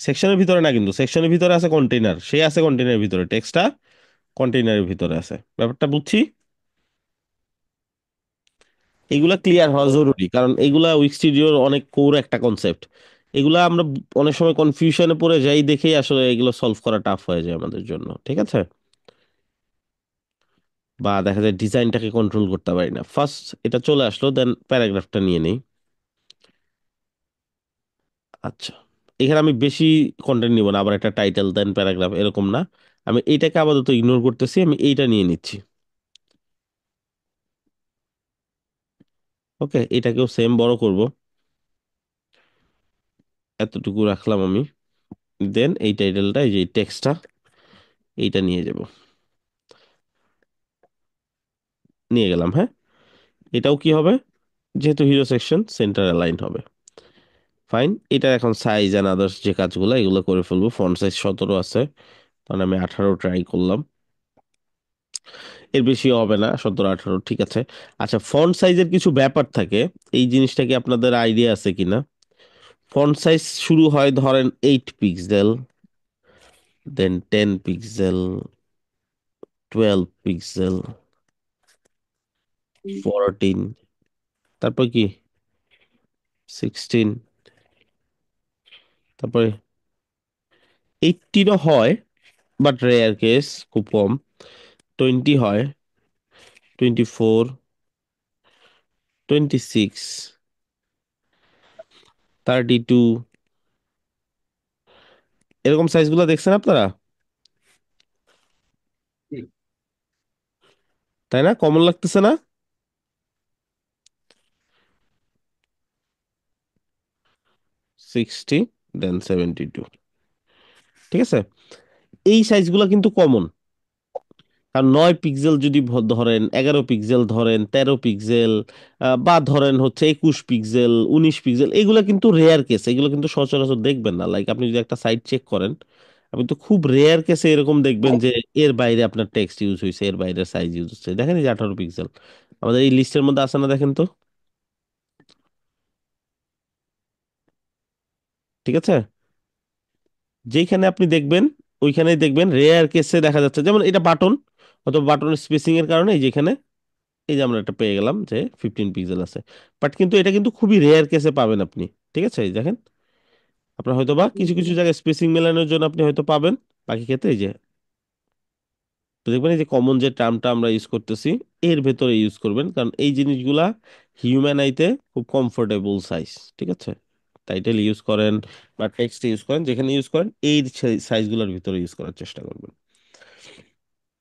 সেকশনের ভিতরে না, কিন্তু সেকশনের ভিতরে আছে কন্টেনার, সে আছে কন্টেনারের ভিতরে, টেক্সটটা কন্টেনারের ভিতরে আছে। ব্যাপারটা বুঝছি? এগুলা ক্লিয়ার হওয়া জরুরি, কারণ এগুলা উইকিস্টুডিওর অনেক কোর একটা কনসেপ্ট। এগুলা আমরা অনেক সময় কনফিউশনে পড়ে যাই, দেখেই আসলে এগুলো সলভ করা টাফ হয়ে যায় আমাদের জন্য, ঠিক আছে? বা দেখা যায় ডিজাইনটাকে কন্ট্রোল করতে পারি না। ফার্স্ট এটা চলে আসলো, দেন প্যারাগ্রাফটা নিয়ে নেই। আচ্ছা, এখানে আমি বেশি কন্টেন্ট নিব না, আবার একটা টাইটেল দেন প্যারাগ্রাফ এরকম না। আমি এইটাকে আপাতত ইগনোর করতেছি, আমি এইটা নিয়ে নিচ্ছি। ওকে, এটাকেও সেম বড় করব, এতটুকু রাখলাম আমি। দেন এই টাইটেলটা, এই যে টেক্সটটা, এইটা নিয়ে যাব, নিয়ে গেলাম। হ্যাঁ, এটাও কি হবে? যেহেতু হিরো সেকশন, সেন্টার অ্যালাইন হবে। ফাইন, এটা এখন সাইজ অ্যান্ড আদার্স যে কাজগুলো এগুলো করে ফেলবো। ফন্ট সাইজ 17 আছে, কারণ আমি 18 ট্রাই করলাম, এর বেশি হবে না, 17 18 ঠিক আছে। আচ্ছা, ফন্ট সাইজের কিছু ব্যাপার থাকে, এই জিনিসটা কি আপনাদের আইডিয়া আছে কিনা? ফন্ট সাইজ শুরু হয় ধরেন 8 পিক্সেল, দেন 10 পিক্সেল, 12 পিক্সেল, 14, তারপর কি 16, তারপরে 18ও হয়, বাট রেয়ার কেস, খুব কম। 20 হয়, 24, 26, 32, এরকম সাইজগুলো দেখছেন আপনারা? তাই না? কমন লাগতেছে না? 60, দেন 72, ঠিক আছে। এই সাইজগুলো কিন্তু কমন। কারণ 9 পিক্সেল যদি ধরেন, 11 পিক্সেল ধরেন, 13 পিক্সেল, বা ধরেন হচ্ছে 21 পিক্সেল, 19 পিক্সেল, এগুলো কিন্তু রেয়ার কেস, এগুলো কিন্তু সচরাচর দেখবেন না। লাইক আপনি যদি একটা সাইট চেক করেন, আপনি তো খুব রেয়ার কেসে এরকম দেখবেন যে এর বাইরে আপনার টেক্সট ইউজ হয়েছে, এর বাইরে সাইজ ইউজ হচ্ছে। দেখেন এই যে 18 পিক্সেল আমাদের এই লিস্টের মধ্যে আছে না, দেখেন তো, ঠিক আছে। যেইখানে আপনি দেখবেন, ওইখানেই দেখবেন রেয়ার কেসে দেখা যাচ্ছে। যেমন এটা বাটন, অথবা বাটনের স্পেসিং এর কারণে এই যেখানে, এই যে আমরা একটা পেয়ে গেলাম যে 15 পিক্সেল আছে। বাট কিন্তু এটা কিন্তু খুবই রেয়ার কেসে পাবেন আপনি, ঠিক আছে। এই দেখেন, আপনার হয়তো বা কিছু কিছু জায়গায় স্পেসিং মেলানোর জন্য আপনি হয়তো পাবেন, বাকি ক্ষেত্রে এই যে দেখবেন এই যে কমন যে টার্মটা আমরা ইউজ করতেছি, এর ভেতরে ইউজ করবেন, কারণ এই জিনিসগুলা হিউম্যান আইতে খুব কমফোর্টেবল সাইজ, ঠিক আছে। টাইটেল ইউজ করেন বা টেক্সট ইউজ করেন, যেখানে ইউজ করেন এই সাইজগুলোর ভিতরে ইউজ করার চেষ্টা করবেন।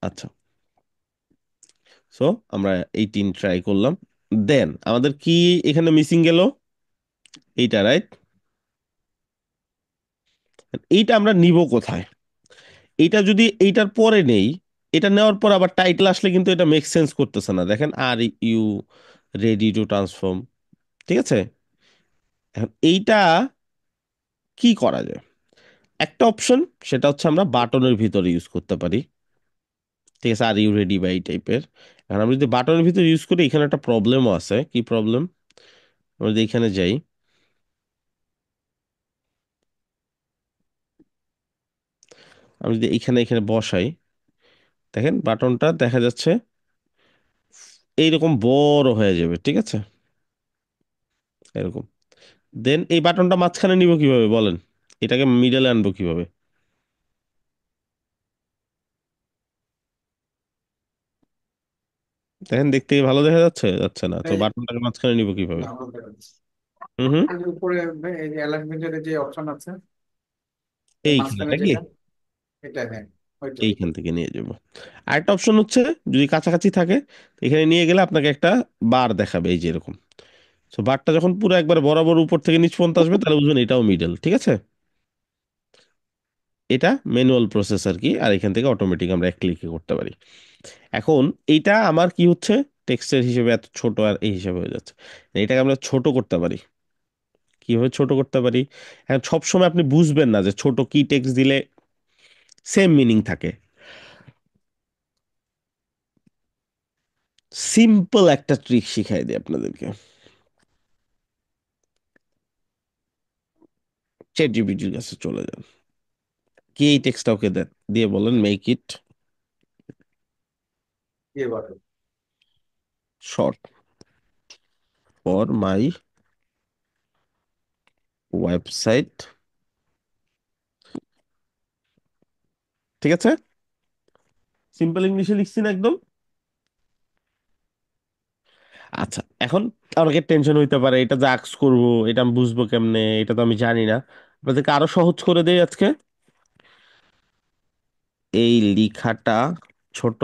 আচ্ছা, সো আমরা 18 ট্রাই করলাম। দেন আমাদের কি এখানে মিসিং গেল? এইটা, রাইট? এইটা আমরা নিব কোথায়? এইটা যদি এইটার পরে নেই, এটা নেওয়ার পর আবার টাইটেল আসলে কিন্তু এটা মেক সেন্স করতেছে না। দেখেন, are you ready to transform, ঠিক আছে। এখন এইটা কি করা যায়? একটা অপশন, সেটা হচ্ছে আমরা বাটনের ভিতরে ইউজ করতে পারি, ঠিক আছে, আর ইউ রেডি বা এই টাইপের। এখন আমরা যদি বাটনের ভিতরে ইউজ করি, এখানে একটা প্রবলেমও আছে। কি প্রবলেম? আমরা যদি এখানে যাই, আমি যদি এখানে এখানে বসাই, দেখেন বাটনটা দেখা যাচ্ছে এইরকম বড় হয়ে যাবে, ঠিক আছে, এরকম। দেন এই বাটনটা মাঝখানে নিব কিভাবে বলেন? এটাকে মিডলে আনবো কিভাবে? দেখেন, দেখতে কি ভালো দেখা যাচ্ছে? যাচ্ছে না তো, এই বাটনটাকে মাঝখানে নিব কিভাবে? না, বলতে পারছি। হুম হুম, এই যে উপরে এই যে অ্যালাইনমেন্টের যে অপশন আছে, এই এইখানে মাঝখানে নাকি? যেটা, এটা হ্যাঁ, ওইটা। এইখান থেকে নিয়ে যাব। আরেকটা অপশন হচ্ছে, যদি কাছাকাছি থাকে, এখানে নিয়ে গেলে আপনাকে একটা বার দেখাবে, এই যে এরকম। তো বারটা যখন পুরো একবার বরাবর উপর থেকে নিচ পর্যন্ত আসবে, তাহলে বুঝবেন এটাও মিডল, ঠিক আছে। এটা ম্যানুয়াল প্রসেস আর কি, আর এখান থেকে অটোমেটিক আমরা এক ক্লিকে করতে পারি। এখন এইটা আমার কি হচ্ছে, টেক্সটের হিসেবে এত ছোট আর এই হিসাবে হয়ে যাচ্ছে। এটাকে আমরা ছোট করতে পারি। কিভাবে ছোট করতে পারি? এখন সবসময় আপনি বুঝবেন না যে ছোট কি টেক্সট দিলে সেম মিনিং থাকে। সিম্পল একটা ট্রিক শিখাই দিই আপনাদেরকে। চ্যাট জিপিটির কাছে চলে যান, কি এই টেক্সটটা ওকে দেন, দিয়ে বলেন মেক ইট কি বলে? Short for my website. ঠিক আছে, সিম্পল ইংলিশে লিখছি না একদম। আচ্ছা, এখন অনেকের টেনশন হইতে পারে এটা যে আক্স করবো এটা আমি বুঝবো কেমনে, এটা তো আমি জানি না। আপনাদেরকে আরো সহজ করে দেই আজকে। এই লেখাটা ছোট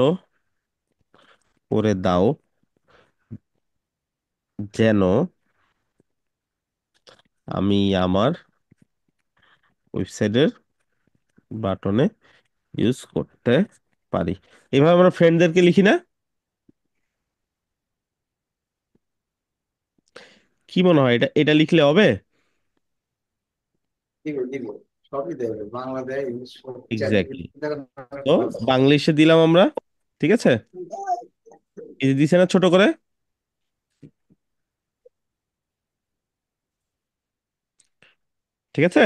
করে দাও যেন আমি আমার ওয়েবসাইটের বাটনে ইউজ করতে পারি। এইভাবে আমরা ফ্রেন্ডদেরকে লিখি না? কি মনে হয় এটা এটা লিখলে হবে? দিব দিব, সবই দেবে, বাংলা দেয়, ইংলিশ, চ্যাট এক্স্যাক্টলি। জিপিটি তো বাংলিশে দিলাম আমরা, ঠিক আছে, এই যে দিছে না ছোট করে, ঠিক আছে।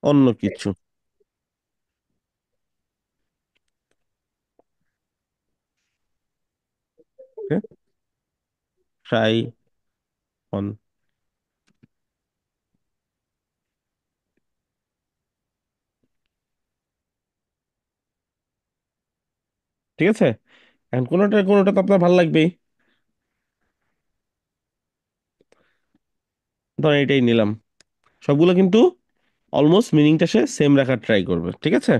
অন্য কিছু ট্রাই অন। ঠিক আছে, এখন কোনোটা কোনোটা তো আপনার ভালো লাগবেই। ধরেন এটাই নিলাম, সবগুলো কিন্তু অলমোস্ট মিনিংটা সে সেম রাখার ট্রাই করবে, ঠিক আছে।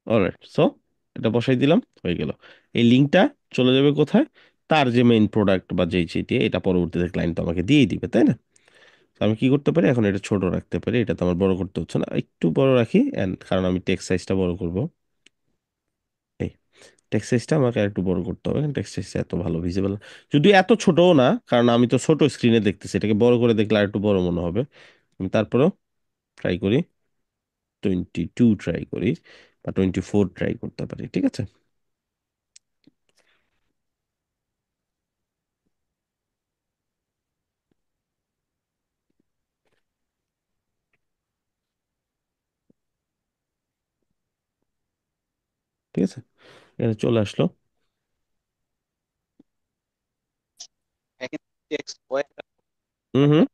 অলরাইট, সো এটা বসাই দিলাম, হয়ে গেল। এই লিঙ্কটা চলে যাবে কোথায়? তার যে মেইন প্রোডাক্ট বা যেই যেটি, এটা পরবর্তীতে ক্লায়েন্ট তো আমাকে দিয়েই দিবে, তাই না? তো আমি কি করতে পারি এখন, এটা ছোট রাখতে পারি, এটা তো আমার বড় করতে হচ্ছে না, একটু বড় রাখি এন্ড কারণ আমি টেক্সট সাইজটা বড় করব। এই টেক্সট সাইজটা আমাকে একটু বড় করতে হবে, টেক্সট সাইজটা এত ভালো ভিজিবল, যদি এত ছোটও না, কারণ আমি তো ছোট স্ক্রিনে দেখতেছি, এটাকে বড় করে দেখলে আর একটু বড় মনে হবে। আমি তারপরেও ট্রাই করি 22 ট্রাই করি, বা 24 ট্রাই করতে পারি, ঠিক আছে। ঠিক আছে, এটা চলে আসলো। টেক্সট ওয়েব, হুম হুম,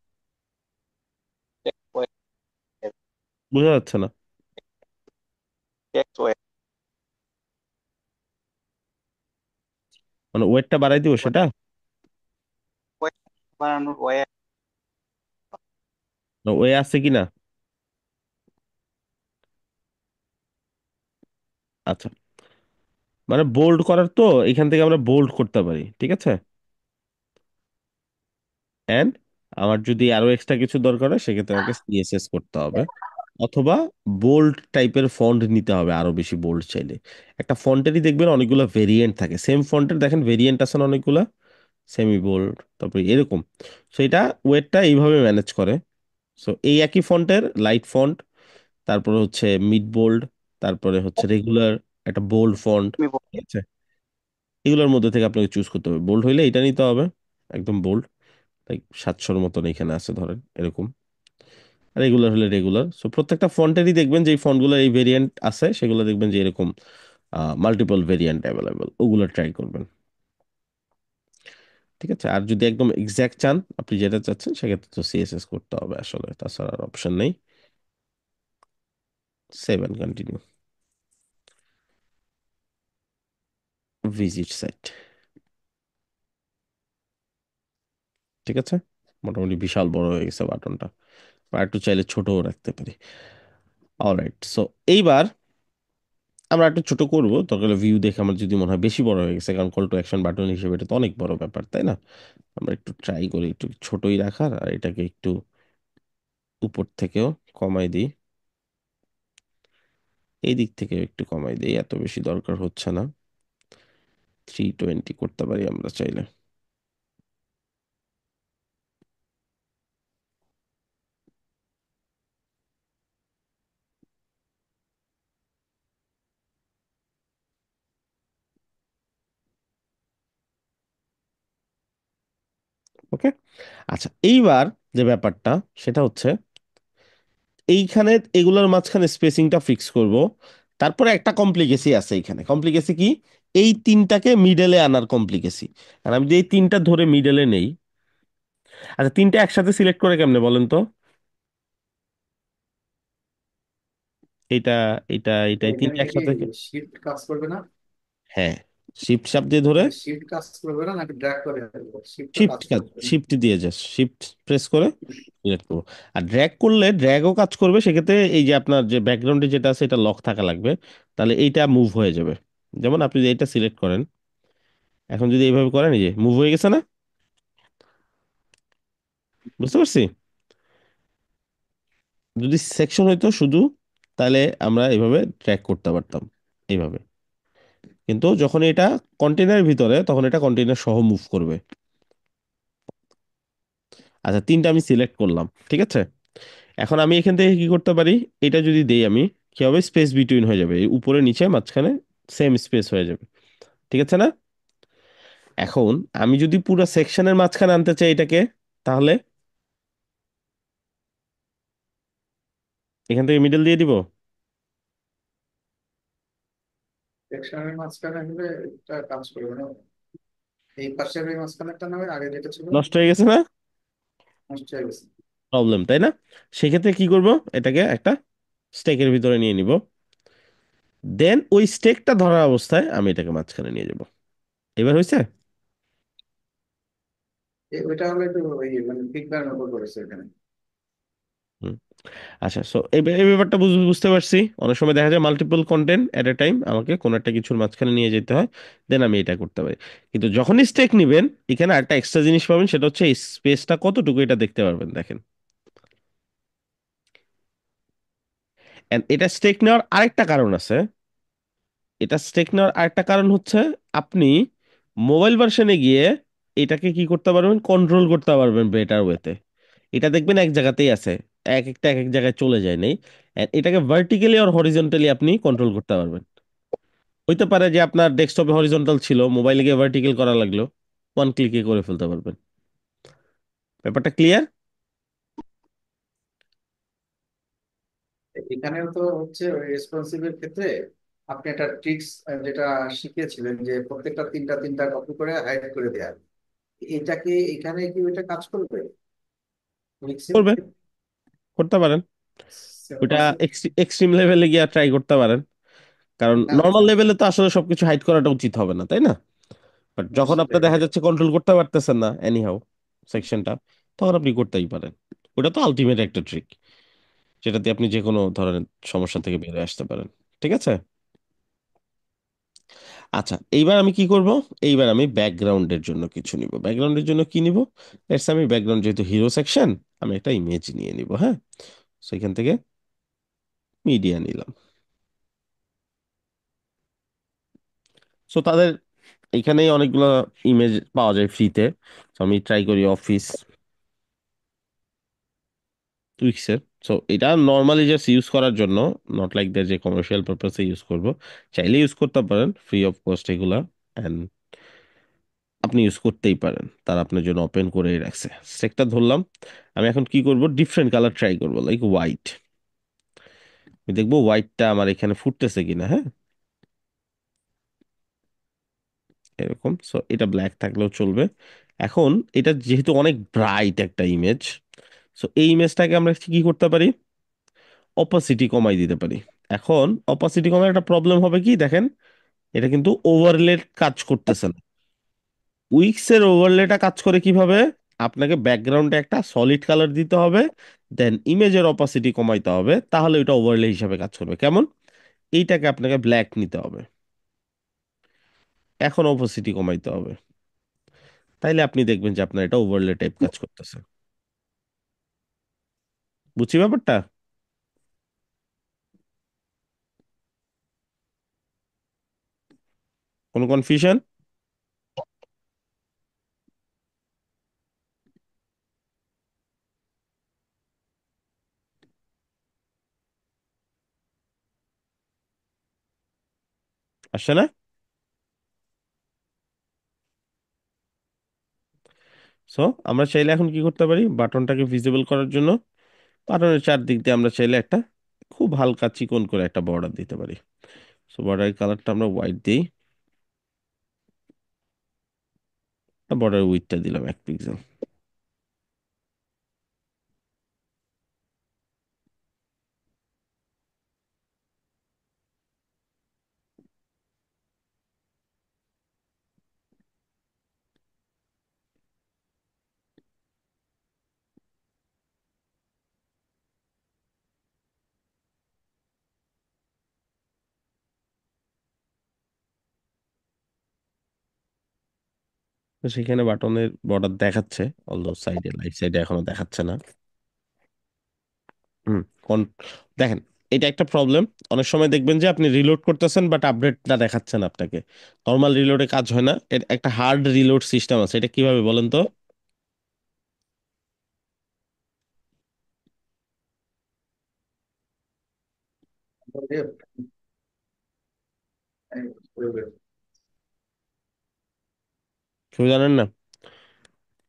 বোঝা যাচ্ছে না, টেক্সট ওয়েব, মানে ওয়েটটা বাড়াই দিব সেটা? বানানোর ওয়েব। ওয়ে আছে কিনা? আচ্ছা, মানে বোল্ড করার তো এখান থেকে আমরা বোল্ড করতে পারি, ঠিক আছে। এন্ড আমার যদি আরো এক্সট্রা কিছু দরকার হয় সেক্ষেত্রে আমাকে সিএসএস করতে হবে, অথবা বোল্ড টাইপের ফন্ট নিতে হবে, আরো বেশি বোল্ড চাইলে। একটা ফন্টেরই দেখবেন অনেকগুলো ভেরিয়েন্ট থাকে, সেম ফন্টের দেখেন ভেরিয়েন্ট আছে না অনেকগুলা, সেমি বোল্ড, তারপরে এরকম। সো এটা ওয়েটটা এইভাবে ম্যানেজ করে। সো এই একই ফন্টের লাইট ফন্ট, তারপরে হচ্ছে মিড বোল্ড, তারপরে হচ্ছে রেগুলার একটা বোল্ড ফন্ট, ঠিক আছে। এগুলোর মধ্যে থেকে আপনাকে চুজ করতে হবে, বোল্ড হইলে এটা নিতে হবে, একদম বোল্ড, লাইক 700-র মতন এখানে আছে ধরেন এরকম। রেগুলার হলে রেগুলার। সো প্রত্যেকটা ফন্টেরই দেখবেন যে ফন্টগুলো এই ভেরিয়েন্ট আছে, সেগুলো দেখবেন যে এরকম মাল্টিপল ভেরিয়েন্ট অ্যাভেলেবল, ওগুলো ট্রাই করবেন, ঠিক আছে। আর যদি একদম এক্সাক্ট চান আপনি যেটা চাচ্ছেন, সেক্ষেত্রে তো সিএসএস করতে হবে আসলে, তাছাড়া আর অপশন নেই। Save and continue, visit site. ঠিক আছে, মোটামুটি বিশাল বড় হয়ে গেছে বাটনটা, আর একটু চাইলে ছোটও রাখতে পারি। অলরাইট, সো এইবার আমরা একটু ছোট করবো, তখন ভিউ দেখে আমার যদি মনে হয় বেশি বড় হয়ে গেছে, কারণ কল টু অ্যাকশন বাটন হিসেবে এটা তো অনেক বড় ব্যাপার, তাই না? আমরা একটু ট্রাই করি একটু ছোটই রাখার, আর এটাকে একটু উপর থেকেও কমাই দিই, এই দিক থেকে একটু কমাই দিই, এত বেশি দরকার হচ্ছে না। 320 করতে পারি আমরা চাইলে। ওকে, আচ্ছা এইবার যে ব্যাপারটা সেটা হচ্ছে এইখানে এগুলোর মাঝখানে স্পেসিংটা ফিক্স করব। তারপরে একটা কমপ্লিকেসি আছে এখানে, কমপ্লিকেসি কি? এই তিনটাকে মিডলে আনার কমপ্লিকেসি। আর আমি যদি এই তিনটা ধরে মিডলে নেই, আচ্ছা তিনটা একসাথে সিলেক্ট করে কেমনে বলেন তো? এটা এটা তো এটা এই এখানে তিনটা কি একসাথে, শিফট কাজ করবে না? হ্যাঁ, শিফট চাপ দিয়ে ধরে, মানে শিফট কাজ করবে না নাকি ড্র্যাগ করে ফেলবো? শিফট তো শিফট কাজ কাজ, করবে না। শিফট দিয়ে জাস্ট শিফট প্রেস করে সিলেক্ট করবো। আর ড্র্যাগ করলে ড্র্যাগও কাজ করবে, সেক্ষেত্রে এই যে আপনার যে ব্যাকগ্রাউন্ডে যেটা আছে এটা লক থাকা লাগবে, তাহলে এইটা মুভ হয়ে যাবে। যেমন আপনি যদি এটা সিলেক্ট করেন, এখন যদি এইভাবে করেন, এই যে মুভ হয়ে গেছে না? বুঝতে পারছি? যদি সেকশন হইতো শুধু, তাহলে আমরা এইভাবে ট্র্যাক করতে পারতাম এইভাবে। কিন্তু যখন এটা কন্টেনারের ভিতরে, তখন এটা কন্টেনার সহ মুভ করবে। আচ্ছা তিনটা আমি সিলেক্ট করলাম, ঠিক আছে। এখন আমি এখান থেকে কি করতে পারি? এটা যদি দেই আমি, কি হবে? স্পেস বিটুইন হয়ে যাবে, এই উপরে নিচে মাঝখানে সেম স্পেস হয়ে যাবে, ঠিক আছে না? এখন আমি যদি পুরো সেকশনের মাঝখানে আনতে চাই এটাকে, তাহলে এখান থেকে মিডল দিয়ে দিব। সেকশনের মাঝখানে হলে এটা কাজ করবে না। এই পাশের এই মাঝখানেরটা না হয় আগে যেটা ছিল নষ্ট হয়ে গেছে না? নষ্ট হয়ে গেছে। প্রবলেম, তাই না? সেক্ষেত্রে কি করব? এটাকে একটা স্টেকের ভিতরে নিয়ে নিব, দেন ওই স্টেকটা ধরার অবস্থায় আমি এটাকে মাঝখানে নিয়ে যাব। এবার হয়েছে? ওইটা হলো একটু ওই মানে ফিডব্যাক উপর করেছে এখানে। হুম। আচ্ছা, সো এই ব্যাপারটা বুঝতে পারছি। অনেক সময় দেখা যায় মাল্টিপল কন্টেন্ট এট এ টাইম আমাকে কোন একটা কিছুর মাঝখানে নিয়ে যেতে হয়, দেন আমি এটা করতে পারি। কিন্তু যখনই স্টেক নিবেন, এখানে একটা এক্সট্রা জিনিস পাবেন, সেটা হচ্ছে এই স্পেসটা কতটুকু এটা দেখতে পারবেন, দেখেন। And এটা স্টেক নেওয়ার আরেকটা কারণ আছে। এটা স্টেক নেওয়ার আরেকটা কারণ হচ্ছে, আপনি মোবাইল ভার্সনে গিয়ে এটাকে কি করতে পারবেন? কন্ট্রোল করতে পারবেন বেটার ওয়েতে। এটা দেখবেন এক জায়গাতেই আছে, এক একটা এক এক জায়গায় চলে যায় নাই। And এটাকে ভার্টিক্যালি আর হরিজন্টালি আপনি কন্ট্রোল করতে পারবেন। হইতে পারে যে আপনার ডেস্কটপে হরিজন্টাল ছিল, মোবাইলে গিয়ে ভার্টিক্যাল করা লাগলো, ওয়ান ক্লিকে করে ফেলতে পারবেন। ব্যাপারটা ক্লিয়ার? এখানেও তো হচ্ছে ওই রেসপন্সিভের ক্ষেত্রে আপনি একটা ট্রিক্স যেটা শিখিয়েছিলেন যে প্রত্যেকটা তিনটা তিনটা কপি করে হাইড করে দেওয়া। এটা কি এখানে কি ওইটা কাজ করবে? মিক্সিং করবে, করতে পারেন। ওইটা এক্সট্রিম লেভেলে গিয়ে ট্রাই করতে পারেন, কারণ না নর্মাল লেভেলে তো আসলে সবকিছু হাইড করাটা উচিত হবে না, তাই না? বাট যখন আপনার সেটাই। দেখা যাচ্ছে কন্ট্রোল করতে পারতেছেন না এনিহাউ সেকশনটা, তখন আপনি করতেই পারেন। ওটা তো আলটিমেট একটা ট্রিক, যেটাতে আপনি যে কোনো ধরনের সমস্যা থেকে বেরিয়ে আসতে পারেন। ঠিক আছে, আচ্ছা এইবার আমি কি করব? এইবার আমি ব্যাকগ্রাউন্ডের জন্য কিছু নিব। ব্যাকগ্রাউন্ডের জন্য কি নিব? লেটস আমি ব্যাকগ্রাউন্ড যেহেতু হিরো সেকশন, আমি একটা ইমেজ নিয়ে নিব, হ্যাঁ। সেখান থেকে মিডিয়া নিলাম। সো তাদের এখানেই অনেকগুলো ইমেজ পাওয়া যায় ফ্রিতে। আমি ট্রাই করি অফিস উইক্সের। সো এটা নর্মালি জাস্ট ইউজ করার জন্য, নট লাইক দ্যাট যে কমার্শিয়াল পারপাসে ইউজ করব। চাইলে ইউজ করতে পারেন ফ্রি অফ কস্ট এগুলা, অ্যান্ড আপনি ইউজ করতেই পারেন, তারা আপনার জন্য ওপেন করেই রাখছে। সেটটা ধরলাম। আমি এখন কি করব? ডিফারেন্ট কালার ট্রাই করব, লাইক হোয়াইট। আমি দেখবো হোয়াইটটা আমার এখানে ফুটতেছে কিনা, হ্যাঁ। এরকম, সো এটা ব্ল্যাক থাকলেও চলবে। এখন এটা যেহেতু অনেক ব্রাইট একটা ইমেজ, সো এই ইমেজটাকে আমরা কি করতে পারি? অপাসিটি কমাই দিতে পারি। এখন অপাসিটি কমার একটা প্রবলেম হবে কি দেখেন, এটা কিন্তু ওভারলে কাজ করতেছে না। উইক্স এর ওভারলেটা কাজ করে কিভাবে? আপনাকে ব্যাকগ্রাউন্ডে একটা সলিড কালার দিতে হবে, দেন ইমেজের অপাসিটি কমাইতে হবে, তাহলে ওটা ওভারলে হিসাবে কাজ করবে। কেমন? এইটাকে আপনাকে ব্ল্যাক নিতে হবে, এখন অপাসিটি কমাইতে হবে, তাইলে আপনি দেখবেন যে আপনার এটা ওভারলে টাইপ কাজ করতেছে। বুঝছি ব্যাপারটা? কোনো কনফিউশন আসছে না? সো আমরা চাইলে এখন কি করতে পারি, বাটনটাকে ভিজিবল করার জন্য বাটনের চারদিক দিয়ে আমরা চাইলে একটা খুব হালকা চিকন করে একটা বর্ডার দিতে পারি। সো বর্ডারের কালারটা আমরা হোয়াইট দিই, বর্ডার উইডথটা দিলাম 1 পিক্সেল। তো সেখানে বাটনের বর্ডার দেখাচ্ছে, অলদো সাইডে রাইট সাইডে এখনো দেখাচ্ছে না। হুম। কোন, দেখেন, এটা একটা প্রবলেম। অনেক সময় দেখবেন যে আপনি রিলোড করতেছেন বাট আপডেটটা দেখাচ্ছে না আপনাকে। নর্মাল রিলোডে কাজ হয় না, এর একটা হার্ড রিলোড সিস্টেম আছে। এটা কিভাবে বলেন তো? কেউ জানেন না?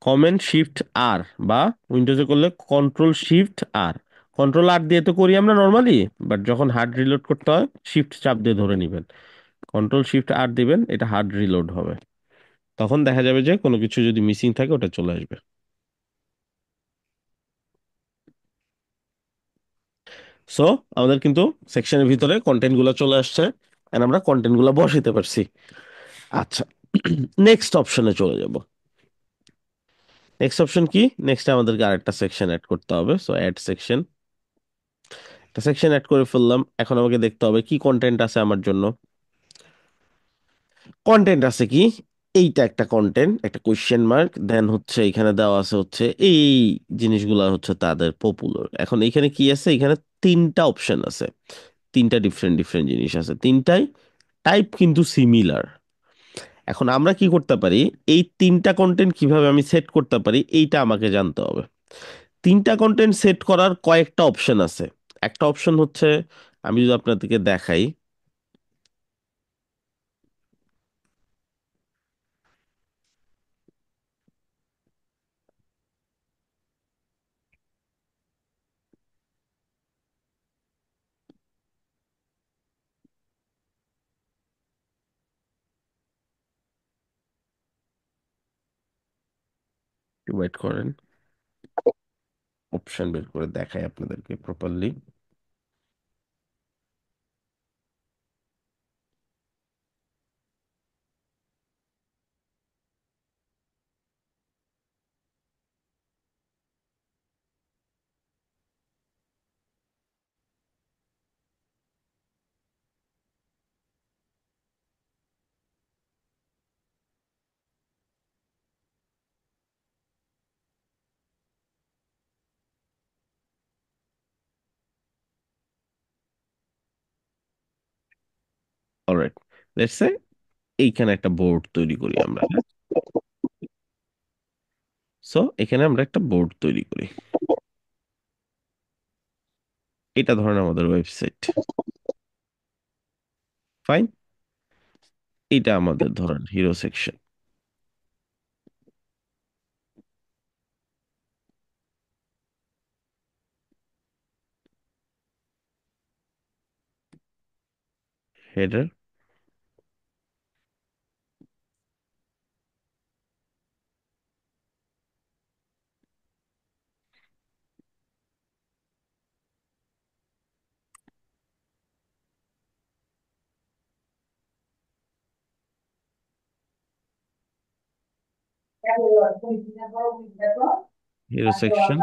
কমেন্ট শিফট আর, বা উইন্ডোজে করলে কন্ট্রোল শিফট আর। কন্ট্রোল আর দিয়ে তো করি আমরা নর্মালি, বাট যখন হার্ড রিলোড করতে হয় শিফট চাপ দিয়ে ধরে নিবেন, কন্ট্রোল শিফট আর দিবেন, এটা হার্ড রিলোড হবে। তখন দেখা যাবে যে কোনো কিছু যদি মিসিং থাকে ওটা চলে আসবে। সো আমাদের কিন্তু সেকশনের ভিতরে কন্টেন্ট গুলো চলে আসছে, and আমরা কন্টেন্ট গুলো বসাইতে পারছি। আচ্ছা, নেক্সট অপশনে চলে যাব। নেক্সট অপশন কি? নেক্সট আমাদেরকে আরেকটা সেকশন অ্যাড করতে হবে। সো অ্যাড সেকশন, একটা সেকশন অ্যাড করে ফেললাম। এখন আমাকে দেখতে হবে কি কন্টেন্ট আছে আমার জন্য। কন্টেন্ট আছে কি, এইটা একটা কন্টেন্ট, একটা কোয়েশ্চেন মার্ক, দেন হচ্ছে এখানে দেওয়া আছে হচ্ছে এই জিনিসগুলো হচ্ছে তাদের পপুলার। এখন এখানে কি আছে, এখানে তিনটা অপশন আছে, তিনটা ডিফারেন্ট ডিফারেন্ট জিনিস আছে, তিনটাই টাইপ কিন্তু সিমিলার। এখন আমরা কি করতে পারি, এই তিনটা কন্টেন্ট কিভাবে আমি সেট করতে পারি এইটা আমাকে জানতে হবে। তিনটা কন্টেন্ট সেট করার কয়েকটা অপশন আছে। একটা অপশন হচ্ছে, আমি যদি আপনাদেরকে দেখাই, ওয়েট করেন, অপশন বের করে দেখাই আপনাদেরকে প্রপারলি। অলরাইট, লেটস সে এইখানে একটা বোর্ড তৈরি করি আমরা, হ্যাঁ? সো এখানে আমরা একটা বোর্ড তৈরি করি। এটা ধরেন আমাদের ওয়েবসাইট, ফাইন। এটা আমাদের ধরেন hero section, header, hero section.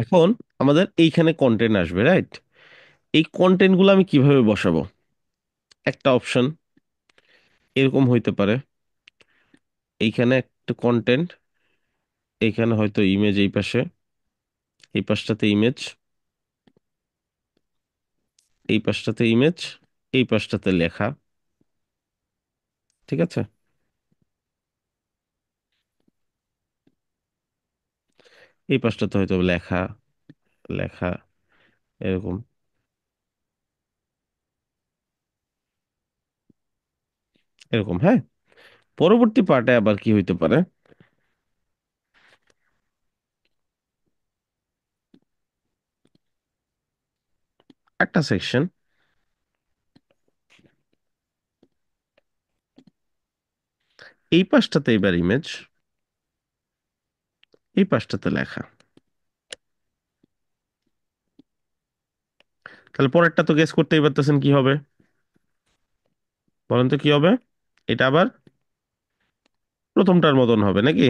এখন আমাদের এইখানে কন্টেন্ট আসবে, রাইট? এই কন্টেন্ট গুলো আমি কিভাবে বসাবো? একটা অপশন এরকম হইতে পারে, এইখানে একটা কন্টেন্ট, এইখানে হয়তো ইমেজ, এই পাশে, এই পাশটাতে ইমেজ, এই পাশটাতে ইমেজ, এই পাশটাতে লেখা। ঠিক আছে? এই পাশটাতে হয়তো লেখা, লেখা, এরকম, এরকম। হ্যাঁ, পরবর্তী পার্টে আবার কি হইতে পারে, একটা সেকশন, এই পাশটাতে এবার ইমেজ, এই পাশটাতে লেখা। তাহলে পরেরটা তো গেস করতেই পারতেছেন কি হবে, বলেন তো কি হবে? এটা আবার প্রথমটার মতন হবে নাকি?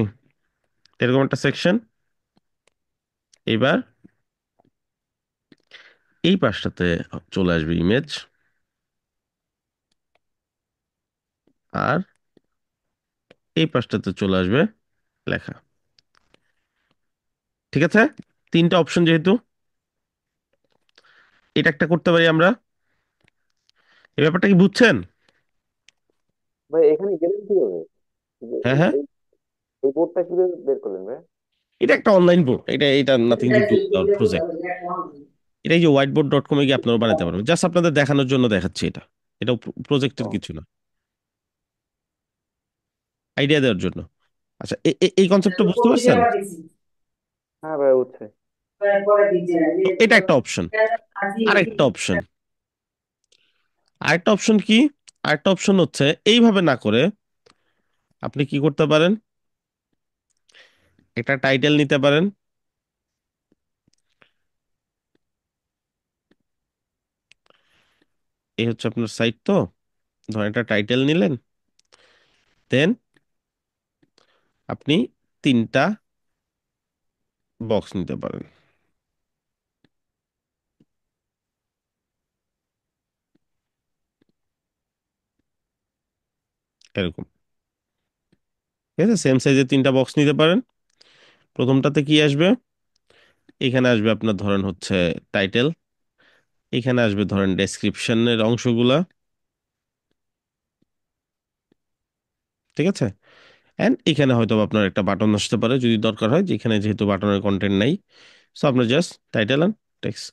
এরকম একটা সেকশন, এবার এই পাশটাতে চলে আসবে ইমেজ, আর এই পাশটাতে চলে আসবে লেখা। ঠিক আছে? তিনটা অপশন যেহেতু, এটা একটা করতে পারি আমরা। এই ব্যাপারটা কি বুঝছেন? ভাই এখানে গেলেন কিভাবে? যে হ্যাঁ, হ্যাঁ, এই এই বোর্ডটা কিভাবে বের করলেন ভাই? এটা একটা অনলাইন বোর্ড, এটা nothing to do with project. এটা এই যে হোয়াইট বোর্ড ডট কমে গিয়ে আপনারা বানাতে পারবেন, জাস্ট আপনাদের দেখানোর জন্য দেখাচ্ছি এটা। এটা প্রজেক্টের ও, কিছু না, আইডিয়া দেওয়ার জন্য। আচ্ছা, এই কনসেপ্টটা বুঝতে পারছেন? হ্যাঁ ভাই বুঝছি। তো এটা একটা অপশন। আরেকটা অপশন, আরেকটা অপশন কি? আরেকটা অপশন হচ্ছে এইভাবে না করে আপনি কি করতে পারেন, একটা টাইটেল নিতে পারেন। এই হচ্ছে আপনার সাইট, তো ধরেন একটা টাইটেল নিলেন, দেন আপনি তিনটা বক্স নিতে পারেন, এরকম। ঠিক আছে? সেম সাইজের তিনটা বক্স নিতে পারেন। প্রথমটাতে কি আসবে? এখানে আসবে আপনার ধরেন হচ্ছে টাইটেল, এখানে আসবে ধরেন ডেসক্রিপশনের অংশগুলা। ঠিক আছে? এন্ড এখানে হয়তো আপনার একটা বাটন আসতে পারে যদি দরকার হয়, যেখানে যেহেতু বাটনের কন্টেন্ট নাই। সো আপনার জাস্ট টাইটেল এন্ড টেক্সট।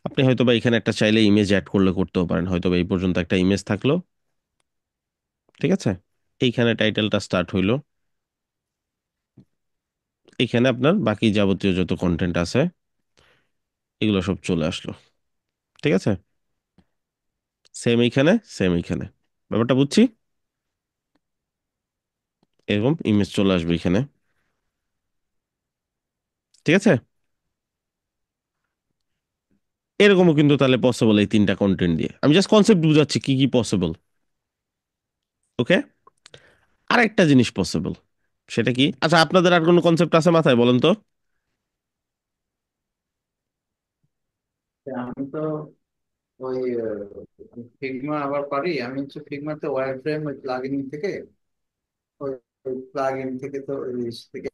আপনি হয়তো বা এখানে একটা চাইলে ইমেজ অ্যাড করলে করতেও পারেন, হয়তো বা এই পর্যন্ত একটা ইমেজ থাকলো। ঠিক আছে? এইখানে টাইটেলটা স্টার্ট হইলো, এখানে আপনার বাকি যাবতীয় যত কন্টেন্ট আছে এগুলো সব চলে আসলো। ঠিক আছে? সেম এইখানে, সেম এইখানে। ব্যাপারটা বুঝছি? এরকম ইমেজ চলে আসবে এখানে। ঠিক আছে? এরকমও কিন্তু তাহলে পসিবল, এই তিনটা কন্টেন্ট দিয়ে। আমি জাস্ট কনসেপ্ট বুঝাচ্ছি কি কি পসিবল। ওকে? আরেকটা জিনিস পসিবল, সেটা কি? আচ্ছা, আপনাদের আর কোনো কনসেপ্ট আছে মাথায়, বলেন তো? আমি তো ওই ফিগমা আবার পারি, আমি হচ্ছে ফিগমাতে ওয়ার ফ্রেম ওই প্লাগ ইন থেকে, ওই প্লাগ ইন থেকে তো ওই থেকে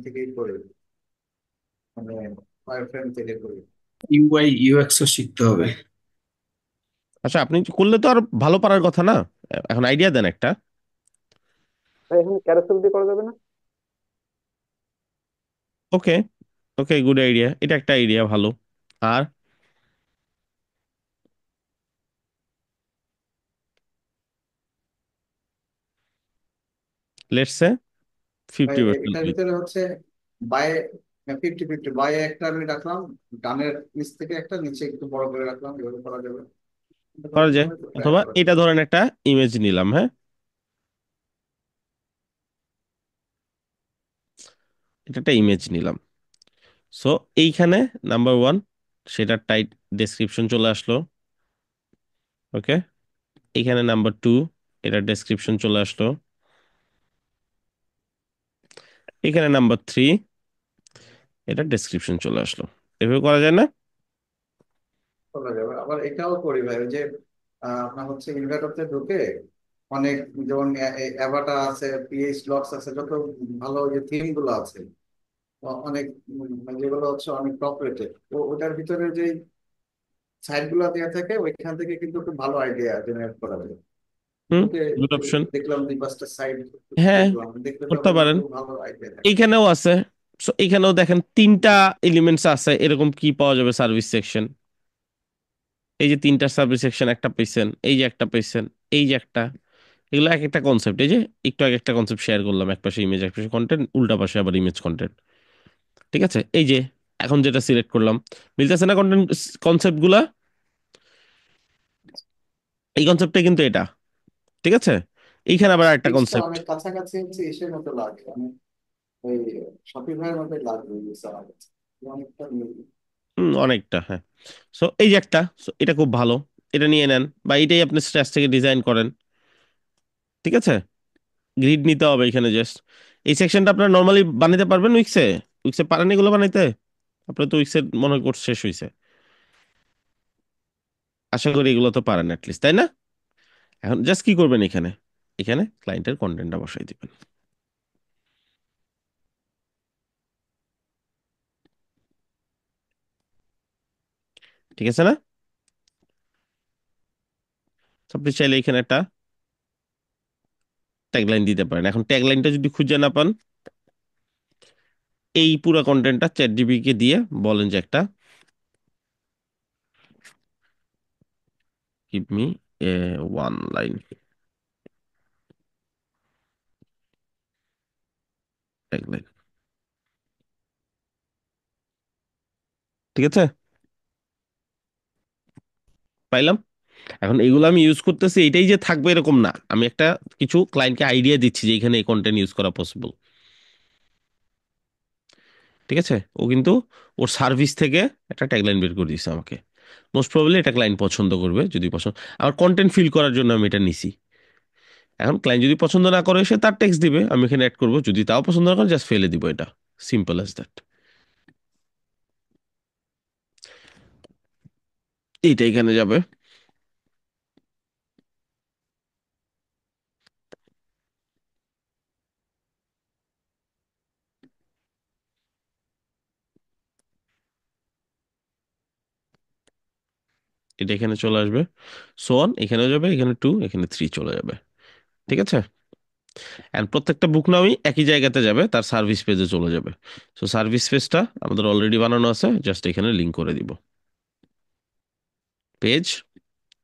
থেকেই করি, মানে ওয়ার ফ্রেম থেকে করি। ইউআই ইউএক্সও শিখতে হবে। আচ্ছা, আপনি করলে তো আর ভালো পারার কথা না? এখন আইডিয়া দেন একটা। ভাই এখানে ক্যারোসেল দিয়ে করা যাবে না? ওকে, ওকে, গুড আইডিয়া, এটা একটা আইডিয়া ভালো। আর লেটস সে ভাই 50%। এটার ভিতরে হচ্ছে বাই 50-50, বাই একটা আমি রাখলাম, ডানের নিচ থেকে একটা, নিচে একটু বড় করে রাখলাম, এভাবে করা যাবে। এটা করা মনে যায়। হয় ট্রাই অথবা করা এটা যাবে। ধরেন একটা ইমেজ নিলাম, হ্যাঁ, এটা একটা ইমেজ নিলাম। সো এইখানে নাম্বার ওয়ান, সেটার টাইট ডেসক্রিপশন চলে আসলো। ওকে, এখানে নাম্বার 2, এটা ডেসক্রিপশন চলে আসলো। এখানে নাম্বার 3, এটা ডেসক্রিপশন চলে আসলো। এভাবে করা যায় না? করা যাবে। আবার এটাও করি ভাই, ওই যে আপনার হচ্ছে ইনভার্টারতে ঢুকে অনেক, যেমন অ্যাভাটা আছে, পিএইচ লক্স আছে, যত ভালো যে থিম গুলো আছে, অনেক যেগুলো হচ্ছে অনেক টপ রেটেড, ওটার ভিতরে যে সাইট গুলো দেওয়া থাকে, ওইখান থেকে কিন্তু একটু ভালো আইডিয়া জেনারেট করা যায়। হুম, ওকে, গুড অপশন। দেখলাম 2-5টা সাইট হ্যাঁ, দেখলাম, দেখতে করতে পাবেন পারেন। একটু ভালো আইডিয়া থাকে। এইখানেও আছে। সো এখানেও দেখেন 3টা এলিমেন্টস আছে, এরকম কি পাওয়া যাবে সার্ভিস সেকশন। এই যে 3টা সার্ভিস সেকশন, একটা পেয়েছেন, এই যে একটা পেয়েছেন, এই যে একটা। এগুলো এক একটা কনসেপ্ট। এই যে একটু আগে একটা কনসেপ্ট শেয়ার করলাম, এক পাশে ইমেজ, এক পাশে কন্টেন্ট, উল্টা পাশে আবার ইমেজ কন্টেন্ট। ঠিক আছে, এই যে এখন যেটা সিলেক্ট করলাম, মিলতেছে না কন্টেন্ট কনসেপ্ট গুলা? এই কনসেপ্টটা কিন্তু এটা। ঠিক আছে, এইখানে আবার একটা টেক্সটটা কনসেপ্ট। অনেক কাছাকাছি হচ্ছে ইসের মতো লাগে, মানে ওই শপিফাইয়ের মতো লাগবে বুঝতে আমার কাছে, অনেকটা মিল। অনেকটা, হ্যাঁ। সো এই যে একটা, সো এটা খুব ভালো। এটা নিয়ে নেন, বা এটাই আপনি স্ট্যাচ থেকে ডিজাইন করেন। ঠিক আছে, গ্রিড নিতে হবে এখানে জাস্ট। এই সেকশনটা আপনার নর্মালি বানাইতে পারবেন উইক্সে? উইক্সে পারেন এগুলো বানাইতে? আপনার তো উইক্সের মনে হয় কোর্স শেষ হয়েছে, আশা করি এগুলো তো পারেন অ্যাটলিস্ট, তাই না? এখন জাস্ট কি করবেন, এখানে এখানে ক্লায়েন্টের কন্টেন্টটা বসাই দিবেন। ঠিক আছে না? So আপনি চাইলে এখানে একটা ট্যাগলাইন দিতে পারেন। এখন ট্যাগলাইনটা যদি খুঁজে না পান, এই পুরো কন্টেন্টটা চ্যাট জিপিটি কে দিয়ে বলেন যে একটা give me a one line tagline. ঠিক আছে, পাইলাম। এখন এগুলো আমি ইউজ করতেছি, এটাই যে থাকবে এরকম না। আমি একটা কিছু ক্লায়েন্টকে আইডিয়া দিচ্ছি যে এখানে এই কন্টেন্ট ইউজ করা পসিবল। ঠিক আছে, ও কিন্তু ওর সার্ভিস থেকে একটা ট্যাগলাইন বের করে দিচ্ছে আমাকে। মোস্ট প্রবাবলি এটা ক্লায়েন্ট পছন্দ করবে, যদি পছন্দ, আমার কন্টেন্ট ফিল করার জন্য আমি এটা নিছি। এখন ক্লায়েন্ট যদি পছন্দ না করে, সে তার টেক্সট দিবে, আমি এখানে অ্যাড করবো। যদি তাও পছন্দ না করে, জাস্ট ফেলে দিব। এটা সিম্পল অ্যাজ দ্যাট। এইটা এখানে যাবে। এটা এখানে চলে আসবে। সো অন, এখানে যাবে, এখানে 2, এখানে 3 চলে যাবে। ঠিক আছে, এন্ড প্রত্যেকটা বুক নামই একই জায়গাতে যাবে, তার সার্ভিস পেজে চলে যাবে। সো সার্ভিস পেজটা আমাদের অলরেডি বানানো আছে, জাস্ট এখানে লিঙ্ক করে দিব। Page,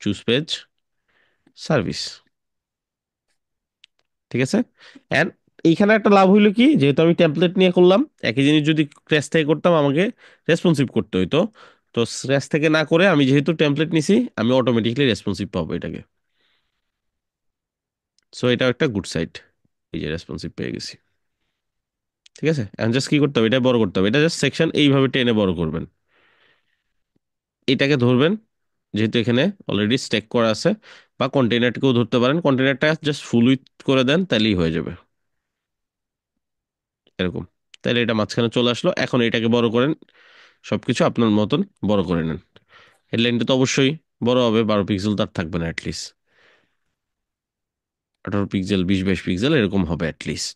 choose page, service. ঠিক আছে, এন্ড এইখানে একটা লাভ হইলো কি, যেহেতু আমি টেমপ্লেট নিয়ে করলাম, একই জিনিস যদি ক্র্যাশ থেকে করতাম আমাকে রেসপন্সিভ করতে হইতো। তো ক্র্যাশ থেকে না করে আমি যেহেতু টেমপ্লেট নিছি, আমি অটোমেটিকলি রেসপন্সিভ পাবো এটাকে। সো এটাও একটা গুড সাইড, এই যে রেসপন্সিভ পেয়ে গেছি। ঠিক আছে, এখন জাস্ট কি করতে হবে, এটা বড় করতে হবে। এটা জাস্ট সেকশন এইভাবে টেনে বড় করবেন। এটাকে ধরবেন, যেহেতু এখানে অলরেডি স্টেক করা আছে। বা কন্টেনারটাকেও ধরতে পারেন, কন্টেনারটা জাস্ট ফুল উইথ করে দেন, তাহলেই হয়ে যাবে এরকম। তাহলে এটা মাঝখানে চলে আসলো। এখন এটাকে বড় করেন, সবকিছু আপনার মতন বড় করে নেন। হেডলাইনটা তো অবশ্যই বড় হবে, 12 পিক্সেল তার থাকবে না অ্যাটলিস্ট, 18 পিক্সেল, 20-22 পিক্সেল এরকম হবে অ্যাটলিস্ট।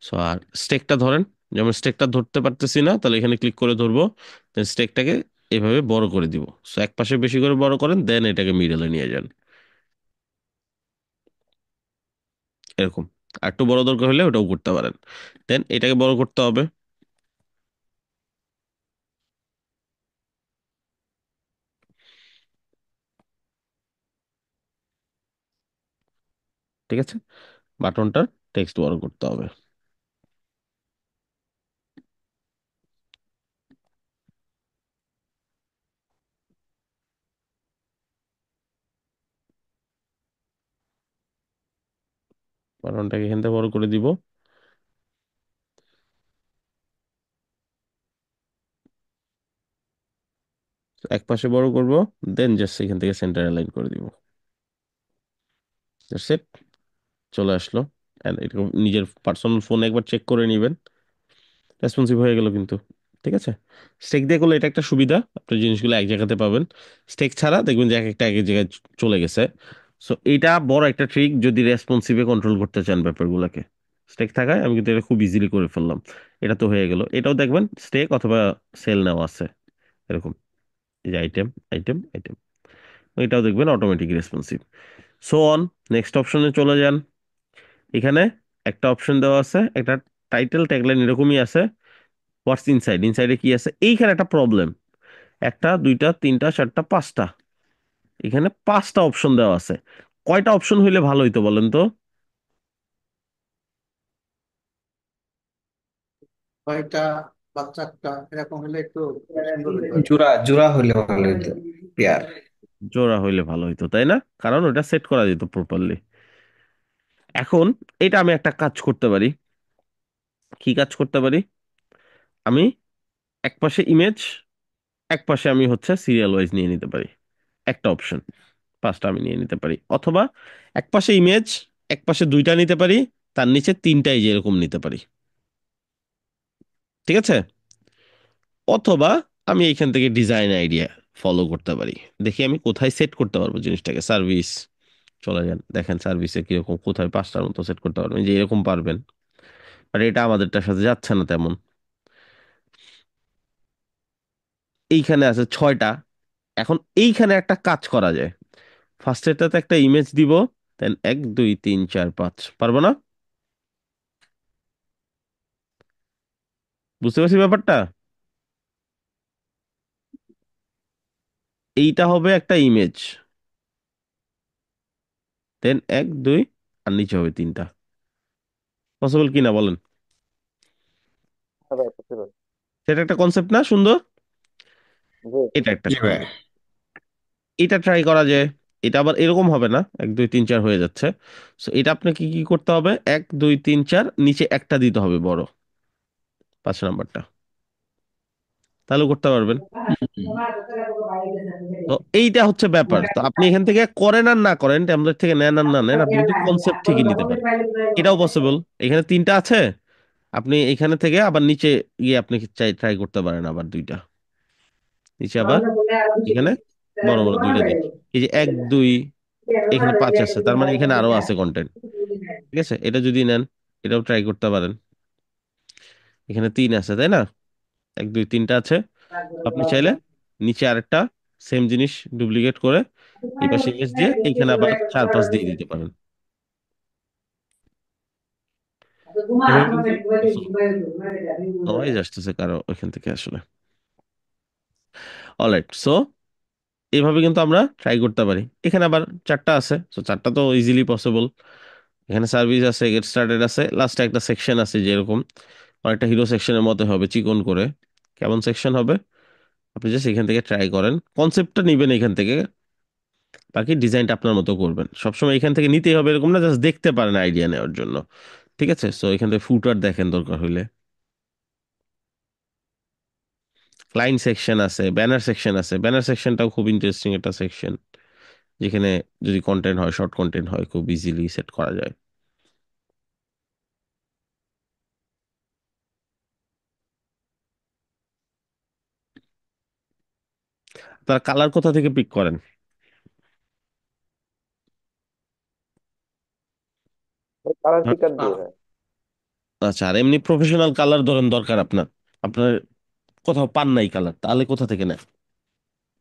সো আর স্টেকটা ধরেন, যেমন স্টেকটা ধরতে পারতেছি না, তাহলে এখানে ক্লিক করে ধরবো। দেন স্টেকটাকে এভাবে বড় করে দিব। সো এক পাশে বেশি করে বড় করেন, দেন এটাকে মিডলে নিয়ে যান এরকম। আর একটু বড় দরকার হলে ওটাও করতে পারেন। দেন এটাকে বড় করতে হবে। ঠিক আছে, বাটনটার টেক্সট বড় করতে হবে। বাটনটাকে এখান থেকে বড় করে দিব। এক পাশে বড় করব, দেন জাস্ট এখান থেকে সেন্টার অ্যালাইন করে দিব। সেট চলে আসলো। And এরকম নিজের পার্সোনাল ফোনে একবার চেক করে নেবেন, রেসপন্সিভ হয়ে গেল কিন্তু। ঠিক আছে, স্টেক দিয়ে করলে এটা একটা সুবিধা, আপনি জিনিসগুলো এক জায়গাতে পাবেন। স্টেক ছাড়া দেখবেন যে এক একটা এক এক জায়গায় চলে গেছে। সো এইটা বড় একটা ট্রিক যদি রেসপন্সিভে কন্ট্রোল করতে চান ব্যাপারগুলোকে। স্টেক থাকায় আমি কিন্তু এটা খুব ইজিলি করে ফেললাম। এটা তো হয়ে গেল, এটাও দেখবেন স্টেক অথবা সেল নেওয়া আছে এরকম, এই যে আইটেম আইটেম আইটেম, এটাও দেখবেন automatic responsive. So on, next অপশনে চলে যান। এখানে একটা অপশন দেওয়া আছে, একটা টাইটেল ট্যাগলাইন এরকমই আছে। হোয়াটস ইনসাইড, ইনসাইডে কি আছে, এইখানে একটা প্রবলেম। একটা দুইটা তিনটা চারটা পাঁচটা, এখানে পাঁচটা অপশন দেওয়া আছে। কয়টা অপশন হইলে ভালো হইতো বলেন তো? কয়টা বা চারটা এরকম হলে একটু সুন্দর হতো আর কি। জোড়া জোড়া হলে ভালো হতো, পেয়ার। জোড়া হইলে ভালো হইতো, তাই না? কারণ ওটা সেট করা যেত প্রপারলি। এখন এটা আমি একটা কাজ করতে পারি। কি কাজ করতে পারি? আমি এক পাশে ইমেজ, এক পাশে আমি হচ্ছে সিরিয়াল ওয়াইজ নিয়ে নিতে পারি। একটা অপশন, পাঁচটা আমি নিয়ে নিতে পারি। অথবা এক পাশে ইমেজ, এক পাশে দুইটা নিতে পারি, তার নিচে তিনটাই যেরকম নিতে পারি। ঠিক আছে? অথবা আমি এইখান থেকে ডিজাইন আইডিয়া ফলো করতে পারি। দেখি আমি কোথায় সেট করতে পারবো জিনিসটাকে। সার্ভিস চলে যান, দেখেন সার্ভিসে কিরকম, কোথায় পাঁচটার মতো সেট করতে পারবেন, যে এরকম পারবেন। আর এটা আমাদেরটার সাথে যাচ্ছে না তেমন। এইখানে আছে ছয়টা। এখন এইখানে একটা কাজ করা যায়। ফার্স্টেরটাতে একটা ইমেজ দিব, দেন এক দুই তিন চার পাঁচ, পারবো না? বুঝতে পারছি ব্যাপারটা? এইটা হবে একটা ইমেজ, দেন এক দুই, আর নিচে হবে তিনটা। পসিবল কি না বলেন? হ্যাঁ ভাই, possible। সেটা একটা কনসেপ্ট না সুন্দর? জি। এটা একটা জি ভাই। সুন্দর, এটা ট্রাই করা যায়। এটা আবার এরকম হবে না এক দুই তিন চার হয়ে যাচ্ছে। সো এটা আপনাকে কি করতে হবে, এক দুই তিন চার নিচে একটা দিতে হবে বড়, পাঁচ নাম্বারটা, তাহলে করতে পারবেন। তো এইটা হচ্ছে ব্যাপার। তো আপনি এখান থেকে করেন আর না করেন, টেমপ্লেট থেকে নেন আর না নেন, আপনি কিন্তু কনসেপ্ট ঠিকই নিতে পারেন। এটাও পসিবল। এখানে তিনটা আছে, আপনি এখানে থেকে আবার নিচে গিয়ে আপনি চাই ট্রাই করতে পারেন আবার দুইটা, নিচে আবার এখানে বড় বড় দুইটা দিন। এই যে এক দুই, এখানে পাঁচ আছে, তার মানে এখানে আরো আছে কন্টেন্ট। ঠিক আছে, এটা যদি নেন, এটাও ট্রাই করতে পারেন। এখানে তিন আছে, তাই না? এক দুই তিনটা আছে। আপনি চাইলে নিচে আরেকটা সেম জিনিস ডুপ্লিকেট করে এই পাশে ইমেজ দিয়ে এইখানে আবার চার পাঁচ দিয়ে দিতে পারেন। এভাবে কিন্তু নয়েজ আসতেছে কারো ওইখান থেকে আসলে। অলরাইট, সো এইভাবে কিন্তু আমরা ট্রাই করতে পারি। এখানে আবার চারটা আছে, তো চারটা তো ইজিলি পসিবল। এখানে সার্ভিস আছে, গেট স্টার্টেড আছে, লাস্টে একটা সেকশন আছে যেরকম অনেকটা হিরো সেকশনের মতো হবে, চিকন করে। কেমন সেকশন হবে আপনি জাস্ট এখান থেকে ট্রাই করেন, কনসেপ্টটা নিবেন এখান থেকে, বাকি ডিজাইনটা আপনার মতো করবেন। সবসময় এখান থেকে নিতেই হবে এরকম না, জাস্ট দেখতে পারেন আইডিয়া নেওয়ার জন্য। ঠিক আছে, সো এখান থেকে ফুটার দেখেন দরকার হইলে। ক্লাইন্ট সেকশন আছে, ব্যানার সেকশন আছে। ব্যানার সেকশনটাও খুব ইন্টারেস্টিং একটা সেকশন, যেখানে যদি কন্টেন্ট হয়, শর্ট কন্টেন্ট হয়, খুব ইজিলি সেট করা যায়। তারা কালার কোথা থেকে পিক করেন? কালার হ্যাঁ, পিকার দিয়ে ভাই। আচ্ছা, আর এমনি প্রফেশনাল কালার ধরেন দরকার আপনার, আপনার কোথাও পান নাই কালার, তাহলে কোথা থেকে নেন?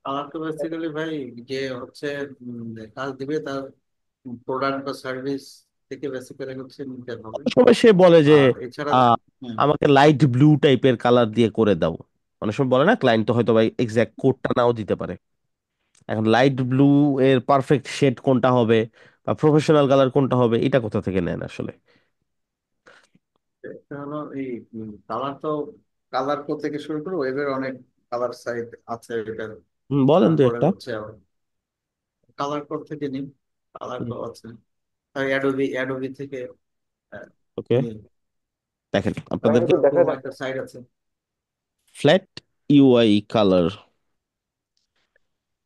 আমার তো বেসিক্যালি ভাই যে হচ্ছে কাজ দিবে তার প্রোডাক্ট বা সার্ভিস থেকে বেসিক্যালি হচ্ছে নিতে হবে। অনেক সময় সে বলে যে আর এছাড়া আহ, হুম, আমাকে লাইট ব্লু টাইপের কালার দিয়ে করে দাও। অনেক সময় বলে না, ক্লায়েন্ট তো হয়তো ভাই এক্সাক্ট কোডটা নাও দিতে পারে। এখন লাইট ব্লু এর পারফেক্ট শেড কোনটা হবে, বা প্রফেশনাল কালার কোনটা হবে, এটা কোথা থেকে নেন আসলে? এটা হলো এই কালার তো কালার কোড থেকে শুরু করে ওয়েবের অনেক কালার সাইট আছে এটার। বলেন তো তারপরে একটা। হচ্ছে কালার কোড থেকে নিন, কালার কোড আছে। আর অ্যাডোবি অ্যাডোবি থেকে আহ, ওকে, নিন। দেখেন আমাকে আপনাদেরকে একটু দেখায় এরকম দেন। একটা সাইট আছে। Flat UI colour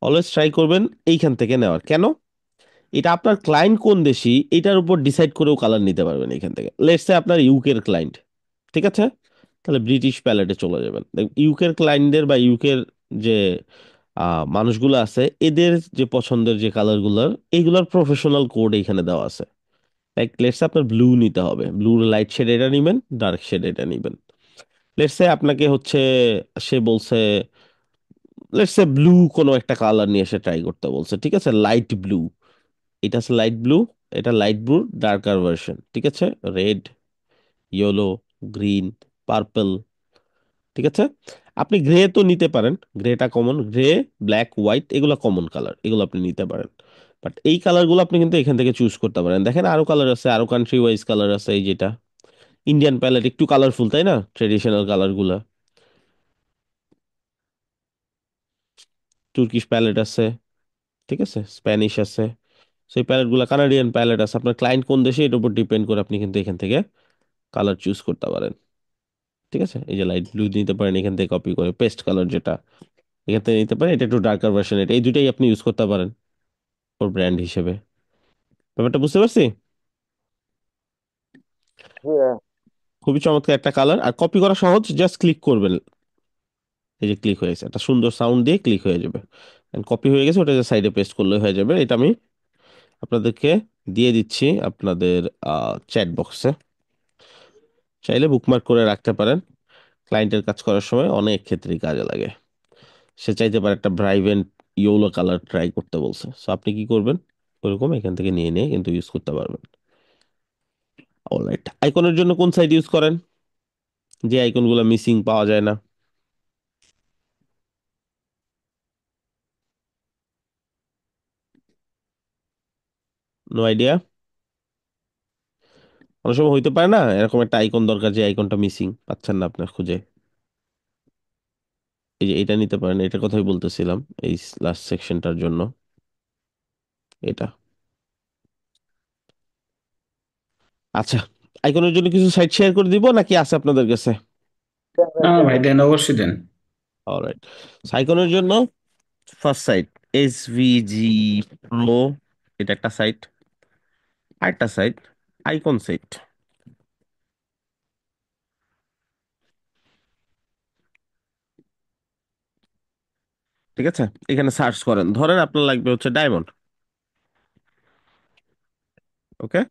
always try করবেন এইখান থেকে নেওয়ার। কেন? এটা আপনার ক্লায়েন্ট কোন দেশি এটার উপর ডিসাইড করেও কালার নিতে পারবেন এখান থেকে। লেটস সে আপনার ইউকের ক্লায়েন্ট, ঠিক আছে, তাহলে ব্রিটিশ প্যালেটে চলে যাবেন। ইউকের ক্লায়েন্টদের বা ইউকের যে মানুষগুলো আছে এদের যে পছন্দের যে কালারগুলো এইগুলোর প্রফেশনাল কোড এখানে দেওয়া আছে। লাইক লেটস আপনার ব্লু নিতে হবে, ব্লু লাইট শেড এটা নিবেন, ডার্ক শেড এটা নিবেন। লেটস সে আপনাকে হচ্ছে সে বলছে লেটস সে ব্লু কোনো একটা কালার নিয়ে এসে ট্রাই করতে বলছে, ঠিক আছে, লাইট ব্লু। এটা আছে লাইট ব্লু, এটা লাইট ব্লু ডার্কার ভার্সন, ঠিক আছে, রেড, ইয়েলো, গ্রিন, পার্পল, ঠিক আছে। আপনি গ্রে তো নিতে পারেন, Greta common, grey, black, white এগুলো কমন কালার, এগুলো আপনি নিতে পারেন। বাট এই কালারগুলো আপনি কিন্তু এখান থেকে চুজ করতে পারেন। দেখেন আরো কালার আছে, আরো কান্ট্রি ওয়াইজ কালার আছে। এই যেটা ইন্ডিয়ান প্যালেট একটু কালারফুল তাই না, ট্রেডিশনাল কালারগুলা। তুর্কিশ প্যালেট আছে, ঠিক আছে, স্প্যানিশ আছে। সেই প্যালেট গুলা, কানাডিয়ান প্যালেট আছে। আপনার ক্লায়েন্ট কোন দেশে এটার উপর ডিপেন্ড করে আপনি কিন্তু এখান থেকে কালার চুজ করতে পারেন, ঠিক আছে। এই যে লাইট ব্লু নিতে পারেন এখান থেকে কপি করে, পেস্ট কালার যেটা এখান থেকে নিতে পারেন, এটা একটু ডার্কার ভার্সন, এটা এই দুটাই আপনি ইউজ করতে পারেন ওর ব্র্যান্ড হিসেবে। ব্যাপারটা বুঝতে পারছি? জি ভাইয়া। খুবই চমৎকার একটা কালার, আর কপি করা সহজ, জাস্ট ক্লিক করবেন। এই যে ক্লিক হয়েছে, একটা সুন্দর সাউন্ড দিয়ে ক্লিক হয়ে যাবে, কপি হয়ে গেছে। ওটা যে সাইডে পেস্ট করলে হয়ে যাবে। এটা আমি আপনাদেরকে দিয়ে দিচ্ছি আপনাদের চ্যাট বক্সে, চাইলে বুকমার্ক করে রাখতে পারেন। ক্লায়েন্টের কাজ করার সময় অনেক ক্ষেত্রেই কাজে লাগে। সে চাইতে পারে একটা ব্রাইভেন্ট ইয়েলো কালার ট্রাই করতে বলছে, সো আপনি কি করবেন, ওরকম এখান থেকে নিয়ে নিয়ে কিন্তু ইউজ করতে পারবেন। অলরাইট, আইকনের জন্য কোন সাইট ইউজ করেন, যে আইকনগুলো মিসিং পাওয়া যায় না? No idea? অনেক সময় হইতে পারে না এরকম একটা আইকন দরকার, যে আইকনটা মিসিং পাচ্ছেন না আপনার খুঁজে। এই যে এটা নিতে পারেন, এটার কথাই বলতেছিলাম এই লাস্ট সেকশনটার জন্য। এটা আচ্ছা, আইকনের জন্য কিছু সাইট শেয়ার করে দিব নাকি আছে আপনাদের কাছে? দেন ভাই, না দেন। ভাই, দেন, অবশ্যই দেন। অলরাইট, আইকনের জন্য ফার্স্ট সাইট এসভিজি প্রো, এটা একটা সাইট। আরেকটা সাইট আইকন সাইট, ঠিক আছে। এখানে সার্চ করেন, ধরেন আপনার লাগবে হচ্ছে ডায়মন্ড, ওকে,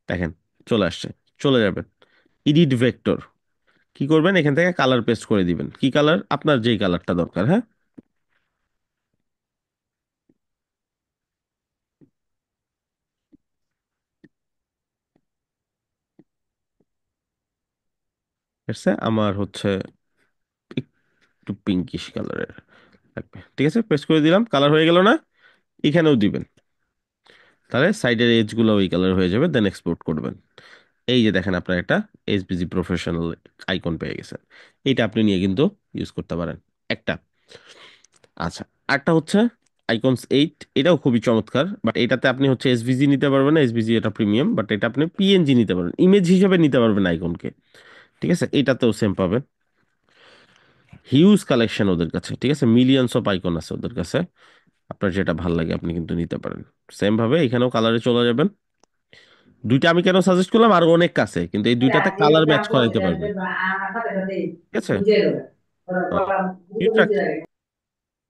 দেখেন চলে আসছে। চলে যাবেন এডিট ভেক্টর, কি করবেন এখান থেকে কালার পেস্ট করে দিবেন, কি কালার আপনার যেই কালারটা দরকার, হ্যাঁ। ঠিক আছে, আমার হচ্ছে একটু পিঙ্কিশ কালারের লাগবে, ঠিক আছে, পেস্ট করে দিলাম, কালার হয়ে গেল না? এখানেও দিবেন, তাহলে সাইডের এজ গুলো ওই কালার হয়ে যাবে, দেন এক্সপোর্ট করবেন। এই যে দেখেন আপনার একটা এসবিজি প্রফেশনাল আইকন পেয়ে গেছেন। এইটা আপনি নিয়ে কিন্তু ইউজ করতে পারেন একটা। আচ্ছা, আরেকটা হচ্ছে আইকনস 8, এটাও খুবই চমৎকার, বাট এটাতে আপনি হচ্ছে এসভিজি নিতে পারবেন না, এসভিজি এটা প্রিমিয়াম, বাট এটা আপনি পিএনজি নিতে পারবেন, ইমেজ হিসেবে নিতে পারবেন আইকনকে, ঠিক আছে। এটাতেও সেম পাবেন, হিউজ কালেকশন ওদের কাছে, ঠিক আছে, মিলিয়নস অফ আইকন আছে ওদের কাছে। আপনার যেটা ভাল লাগে আপনি কিন্তু নিতে পারেন। সেম ভাবে এখানেও কালারে চলে যাবেন। দুইটা আমি কেন সাজেস্ট করলাম, আরো অনেক কাছে, কিন্তু এই দুইটাতে কালার ম্যাচ করাইতে পারবেন, ঠিক আছে। মিউট রাখ,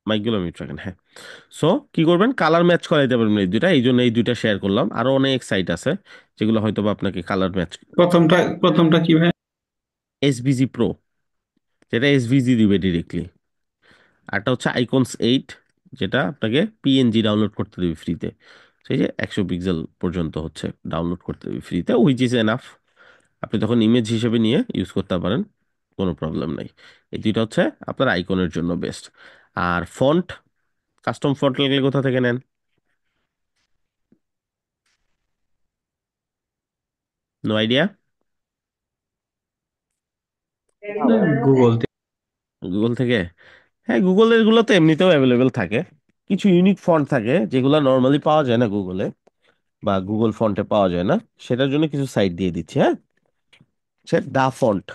মাইকগুলো মিউট রাখেন, হ্যাঁ। সো কি করবেন, কালার ম্যাচ করাইতে পারবেন এই দুইটা, এই জন্য এই দুইটা শেয়ার করলাম। আরো অনেক সাইট আছে যেগুলো হয়তো বা আপনাকে কালার ম্যাচ। প্রথমটা কি ভাই? এসভিজি প্রো, যেটা এসভিজি দিবে ডিরেক্টলি। আরটা হচ্ছে আইকনস 8, যেটা আপনাকে পিএনজি ডাউনলোড করতে দেবে ফ্রিতে। সেই যে 100 পিক্সেল পর্যন্ত হচ্ছে ডাউনলোড করতে দেবে ফ্রিতে, হুইচ ইজ এনাফ। আপনি তখন ইমেজ হিসেবে নিয়ে ইউজ করতে পারেন, কোনো প্রবলেম নাই। এই দুইটা হচ্ছে আপনার আইকনের জন্য বেস্ট। আর ফন্ট, কাস্টম ফন্ট লাগলে কোথা থেকে নেন? No idea? না ভাই। গুগল গুগল থেকে? হ্যাঁ, গুগলের গুলো তো এমনিতেও অ্যাভেলেবেল থাকে। কিছু ইউনিক ফন্ট থাকে যেগুলো নর্মালি পাওয়া যায় না গুগলে, বা গুগল ফন্টে পাওয়া যায় না। সেটার জন্য কিছু সাইট দিয়ে দিচ্ছি, হ্যাঁ। সে ডা ফন্ট,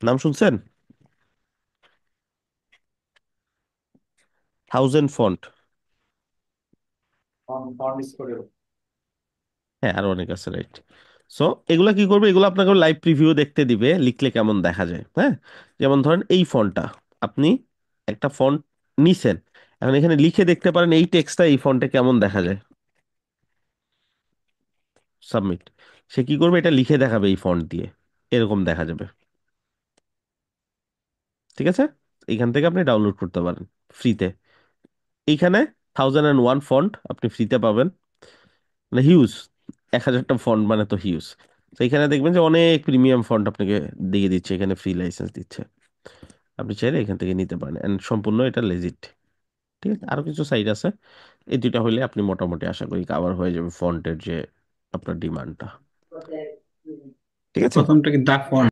নাম শুনছেন? 1000 ফন্ট। ফন্ট করে হ্যাঁ আরো অনেক আছে, রাইট। সো এগুলা কি করবে, এগুলো আপনাকে লাইভ প্রিভিউ দেখতে দিবে, লিখলে কেমন দেখা যায়। হ্যাঁ, যেমন ধরেন এই ফন্টটা আপনি একটা ফন্ট নিছেন, এখন এখানে লিখে দেখতে পারেন এই টেক্সটটা এই ফন্টে কেমন দেখা যায়। সাবমিট, সে কি করবে, এটা লিখে দেখাবে এই ফন্ট দিয়ে, এরকম দেখা যাবে। ঠিক আছে, এখান থেকে আপনি ডাউনলোড করতে পারেন ফ্রিতে। এইখানে 1001 ফন্ট আপনি ফ্রিতে পাবেন, মানে হিউজ, 1000টা ফন্ট মানে তো হিউজ। তো এখানে দেখবেন যে অনেক প্রিমিয়াম ফন্ট আপনাকে দিয়ে দিচ্ছে, এখানে ফ্রি লাইসেন্স দিচ্ছে, আপনি চাইলে এখান থেকে নিতে পারেন, এন্ড সম্পূর্ণ এটা লেজিট। ঠিক আছে, আরো কিছু সাইট আছে, এই দুইটা হলে আপনি মোটামুটি আশা করি কাভার হয়ে যাবে ফন্টের যে আপনার ডিমান্ডটা। ঠিক আছে, প্রথমটা কি দা ফন্ট?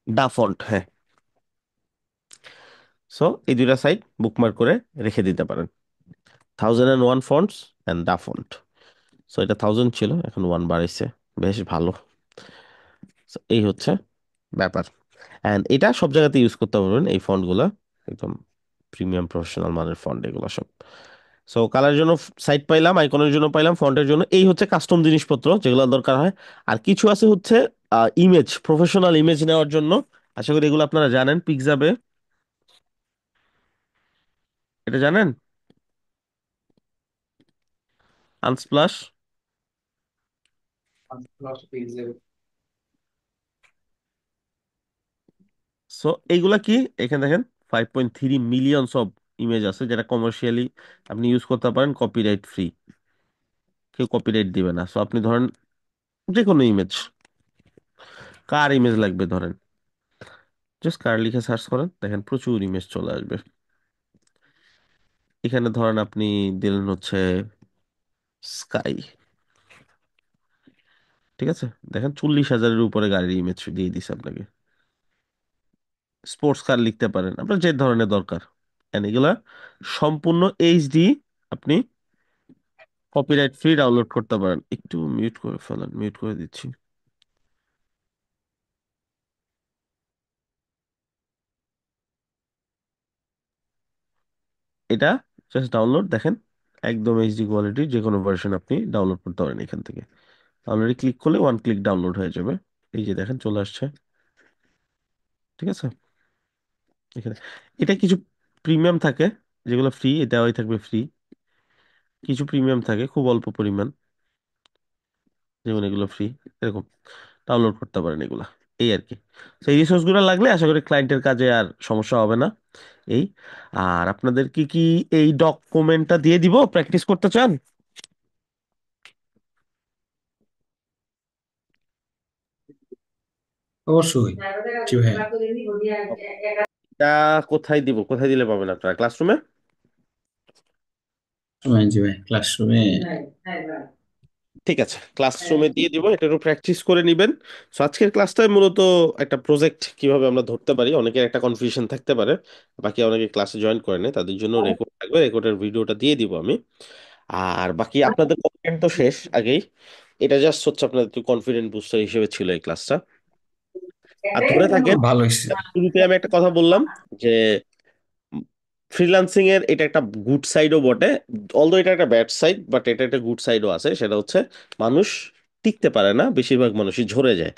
ডা ফন্ট, হ্যাঁ। সো এই দুইটা সাইট বুকমার্ক করে রেখে দিতে পারেন, 1001 ফন্টস অ্যান্ড ডা ফন্ট। সো এটা 1000 ছিল, এখন 1 বাড়াইছে, বেশ ভালো। So, এই হচ্ছে ব্যাপার। অ্যান্ড এটা সব জায়গাতে ইউজ করতে পারবেন এই ফন্টগুলো, একদম প্রিমিয়াম প্রফেশনাল মানের ফন্ট এগুলো সব। সো কালার জন্য সাইট পাইলাম, আইকনের জন্য পাইলাম, ফন্টের জন্য এই হচ্ছে কাস্টম জিনিসপত্র যেগুলো দরকার হয়। আর কিছু আছে হচ্ছে ইমেজ, প্রফেশনাল ইমেজ নেওয়ার জন্য। আশা করি এগুলো আপনারা জানেন, পিক্সাবে, এটা জানেন, আনস্প্লাশ। সো এইগুলা কি, এখানে দেখেন 5.3 মিলিয়ন সব ইমেজ আছে যেটা কমার্শিয়ালি আপনি ইউজ করতে পারেন, কপিরাইট ফ্রি, কেউ কপিরাইট দিবে না। সো আপনি ধরেন যে কোনো ইমেজ, কার ইমেজ লাগবে ধরেন, জাস্ট কার লিখে সার্চ করেন, দেখেন প্রচুর ইমেজ চলে আসবে। এখানে ধরেন আপনি দিলেন হচ্ছে স্কাই, ঠিক আছে, দেখেন 40,000-এর উপরে গাড়ির ইমেজ দিয়ে দিছে আপনাকে। স্পোর্টস কার লিখতে পারেন, আপনার যে ধরনের দরকার। And এগুলা সম্পূর্ণ এইচডি, আপনি কপিরাইট ফ্রি ডাউনলোড করতে পারেন। একটু মিউট করে ফেলেন, মিউট করে দিচ্ছি। এটা জাস্ট ডাউনলোড, দেখেন একদম এইচডি কোয়ালিটির যে কোনো ভার্সন আপনি ডাউনলোড করতে পারেন এখান থেকে। অলরেডি ক্লিক করলে 1 ক্লিক ডাউনলোড হয়ে যাবে, এই যে দেখেন চলে আসছে। ঠিক আছে, এখানে এটা কিছু প্রিমিয়াম থাকে যেগুলো ফ্রি, দেওয়াই থাকবে ফ্রি। কিছু প্রিমিয়াম থাকে খুব অল্প পরিমাণ, যেমন এগুলো ফ্রি, এরকম ডাউনলোড করতে পারেন এগুলা, এই আর কি। সেই রিসোর্স গুলো লাগলে আশা করি ক্লায়েন্টের কাজে আর সমস্যা হবে না। এই, আর আপনাদের কি কি এই ডকুমেন্টটা দিয়ে দিব, প্র্যাকটিস করতে চান? অবশ্যই। জি ভাইয়া। এটা কোথায় দিব, কোথায় দিলে পাবেন আপনারা, ক্লাসরুমে? জি ভাই, ক্লাসরুমে। ঠিক আছে, ক্লাসরুমে দিয়ে দিব, এটা একটু প্র্যাকটিস করে নিবেন। সো আজকের ক্লাসটাই মূলত একটা প্রজেক্ট কিভাবে আমরা ধরতে পারি, অনেকের একটা কনফিউশন থাকতে পারে, বাকি অনেকে ক্লাসে জয়েন করে নেয়, তাদের জন্য রেকর্ড থাকবে, রেকর্ডের ভিডিওটা দিয়ে দিব আমি। আর বাকি আপনাদের কন্টেন্ট তো শেষ আগেই, এটা জাস্ট হচ্ছে আপনাদের একটু কনফিডেন্ট বুস্টার হিসেবে ছিল এই ক্লাসটা। আর ধরে থাকেন, ভালো হয়েছে। শুরুতে আমি একটা কথা বললাম যে ফ্রিল্যান্সিং এর এটা একটা গুড সাইডও বটে, অলদো এটা একটা ব্যাড সাইড, বাট এটা একটা গুড সাইডও আছে। সেটা হচ্ছে মানুষ টিকতে পারে না, বেশিরভাগ মানুষই ঝরে যায়।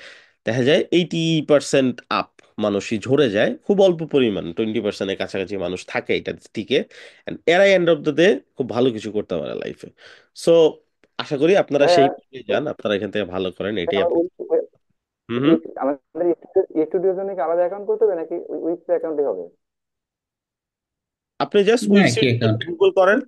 দেখা যায় 80% আপ মানুষই ঝরে যায়, খুব অল্প পরিমাণ 20%-এর কাছাকাছি মানুষ থাকে এটা টিকে। And এরাই এন্ড অফ দ্য ডে খুব ভালো কিছু করতে পারে লাইফে। সো আশা করি আপনারা ভাইয়া সেই পথে যান, আপনারা এখান থেকে ভালো করেন, এটাই আমার আপনার। হুম হুম। আমাদের স্টুডিওর জন্য কি আলাদা অ্যাকাউন্ট করতে হবে নাকি উইপস অ্যাকাউন্টই হবে? আপনি জাস্ট না, কি উইবসাইট অ্যাকাউন্ট? গুগল করেন,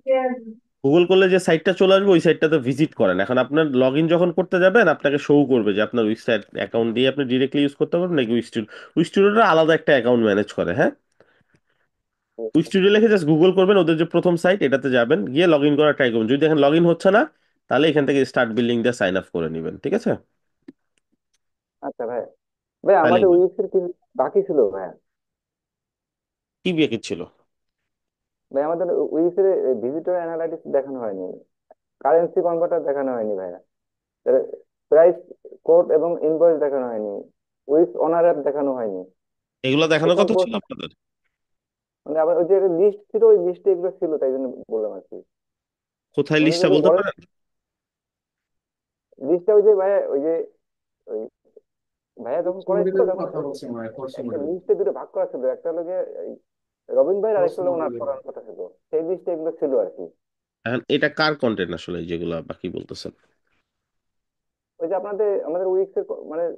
গুগল করলে যে সাইটটা চলে আসবে ওই সাইটটাতে ভিজিট করেন। এখন আপনার লগ ইন যখন করতে যাবেন আপনাকে শো করবে যে আপনার ওয়েবসাইট অ্যাকাউন্ট দিয়ে আপনি ডিরেক্টলি ইউজ করতে পারবেন নাকি উইস্টুডিওটা আলাদা একটা অ্যাকাউন্ট ম্যানেজ করে। হ্যাঁ, উইস্টুডিও লিখে জাস্ট গুগল করবেন, ওদের যে প্রথম সাইট এটাতে যাবেন, গিয়ে লগ ইন করার ট্রাই করবেন। যদি দেখেন লগ ইন হচ্ছে না, তাহলে এখান থেকে স্টার্ট বিল্ডিং দিয়ে সাইন আপ করে নেবেন। ঠিক আছে, আচ্ছা ভাই, ভাই তাহলেই আমাদের হবে। উইপস এর কি বাকি ছিল ভাই? কি বিয়ে ছিল? ভাই আমাদের উইপস এর ভিজিটর অ্যানালাইটিক্স দেখানো হয়নি, কারেন্সি কনভার্টার দেখানো হয়নি ভাইয়া, প্রাইস কোড এবং ইনভয়েস দেখানো হয়নি, উইপস ওনার অ্যাপ দেখানো হয়নি। এগুলো দেখানোর এসব কথা ছিল আপনাদের? মানে আবার ওই যে লিস্ট ছিল, ওই লিস্টে এগুলো ছিল, তাই জন্য বললাম আর কি। কোথায় উনি লিস্টটা যদি বলতে বলেন, পারেন? লিস্টটা ওই যে ভাইয়া, ওই যে ওই ভাইয়া যখন করাইছিল মুভিটার তখন কথা বলছি মনে হয়, ফরসি একটা মুভি। লিস্টে দুটো ভাগ করা ছিল, একটা হলো গিয়ে এই রবিন ভাই আর ফরসি একটা হলো ওনার মুভি। করার কথা ছিল। সেই লিস্টে এগুলো ছিল আর কি। এখন এটা কার কন্টেন্ট আসলে যেগুলা বাকি বলতেছেন? ওই যে আপনাদের আমাদের উইক্স এর মানে না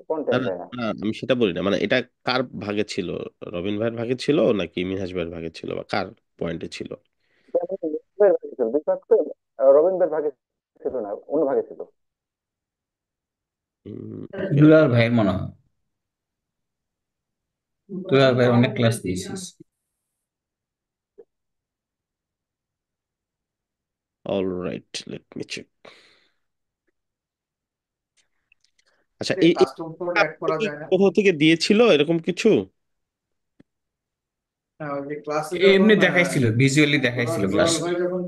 কন্টেন্ট না ভাইয়া। না, আমি সেটা বলি না, মানে এটা কার ভাগে ছিল? রবিন ভাইয়ের ভাগে ছিল নাকি মিনহাজ ভাইয়ের ভাগে ছিল, বা কার পয়েন্টে ছিল? এটা আমাদের রবিন ভাইয়ের ভাগে ছিল বিশেষ করে। রবিন ভাইয়ের ভাগে ছিল না, অন্য ভাগে ছিল। ওকে। দুলাল ভাইয়ের মনে হয়, দুলাল ভাইয়ের অনেক ক্লাস দিয়েছিস। Alright, let me check. আচ্ছা, যে এই এই কাস্টম কোড অ্যাড আপনাকে করা কি যায় না? কোথাও থেকে দিয়েছিল এরকম কিছু? হ্যাঁ, ওই যে ক্লাসে যখন এমনি দেখাইছিল, ভিজুয়ালি দুলাল দেখাইছিল দুলাল ক্লাসে। ভাই যখন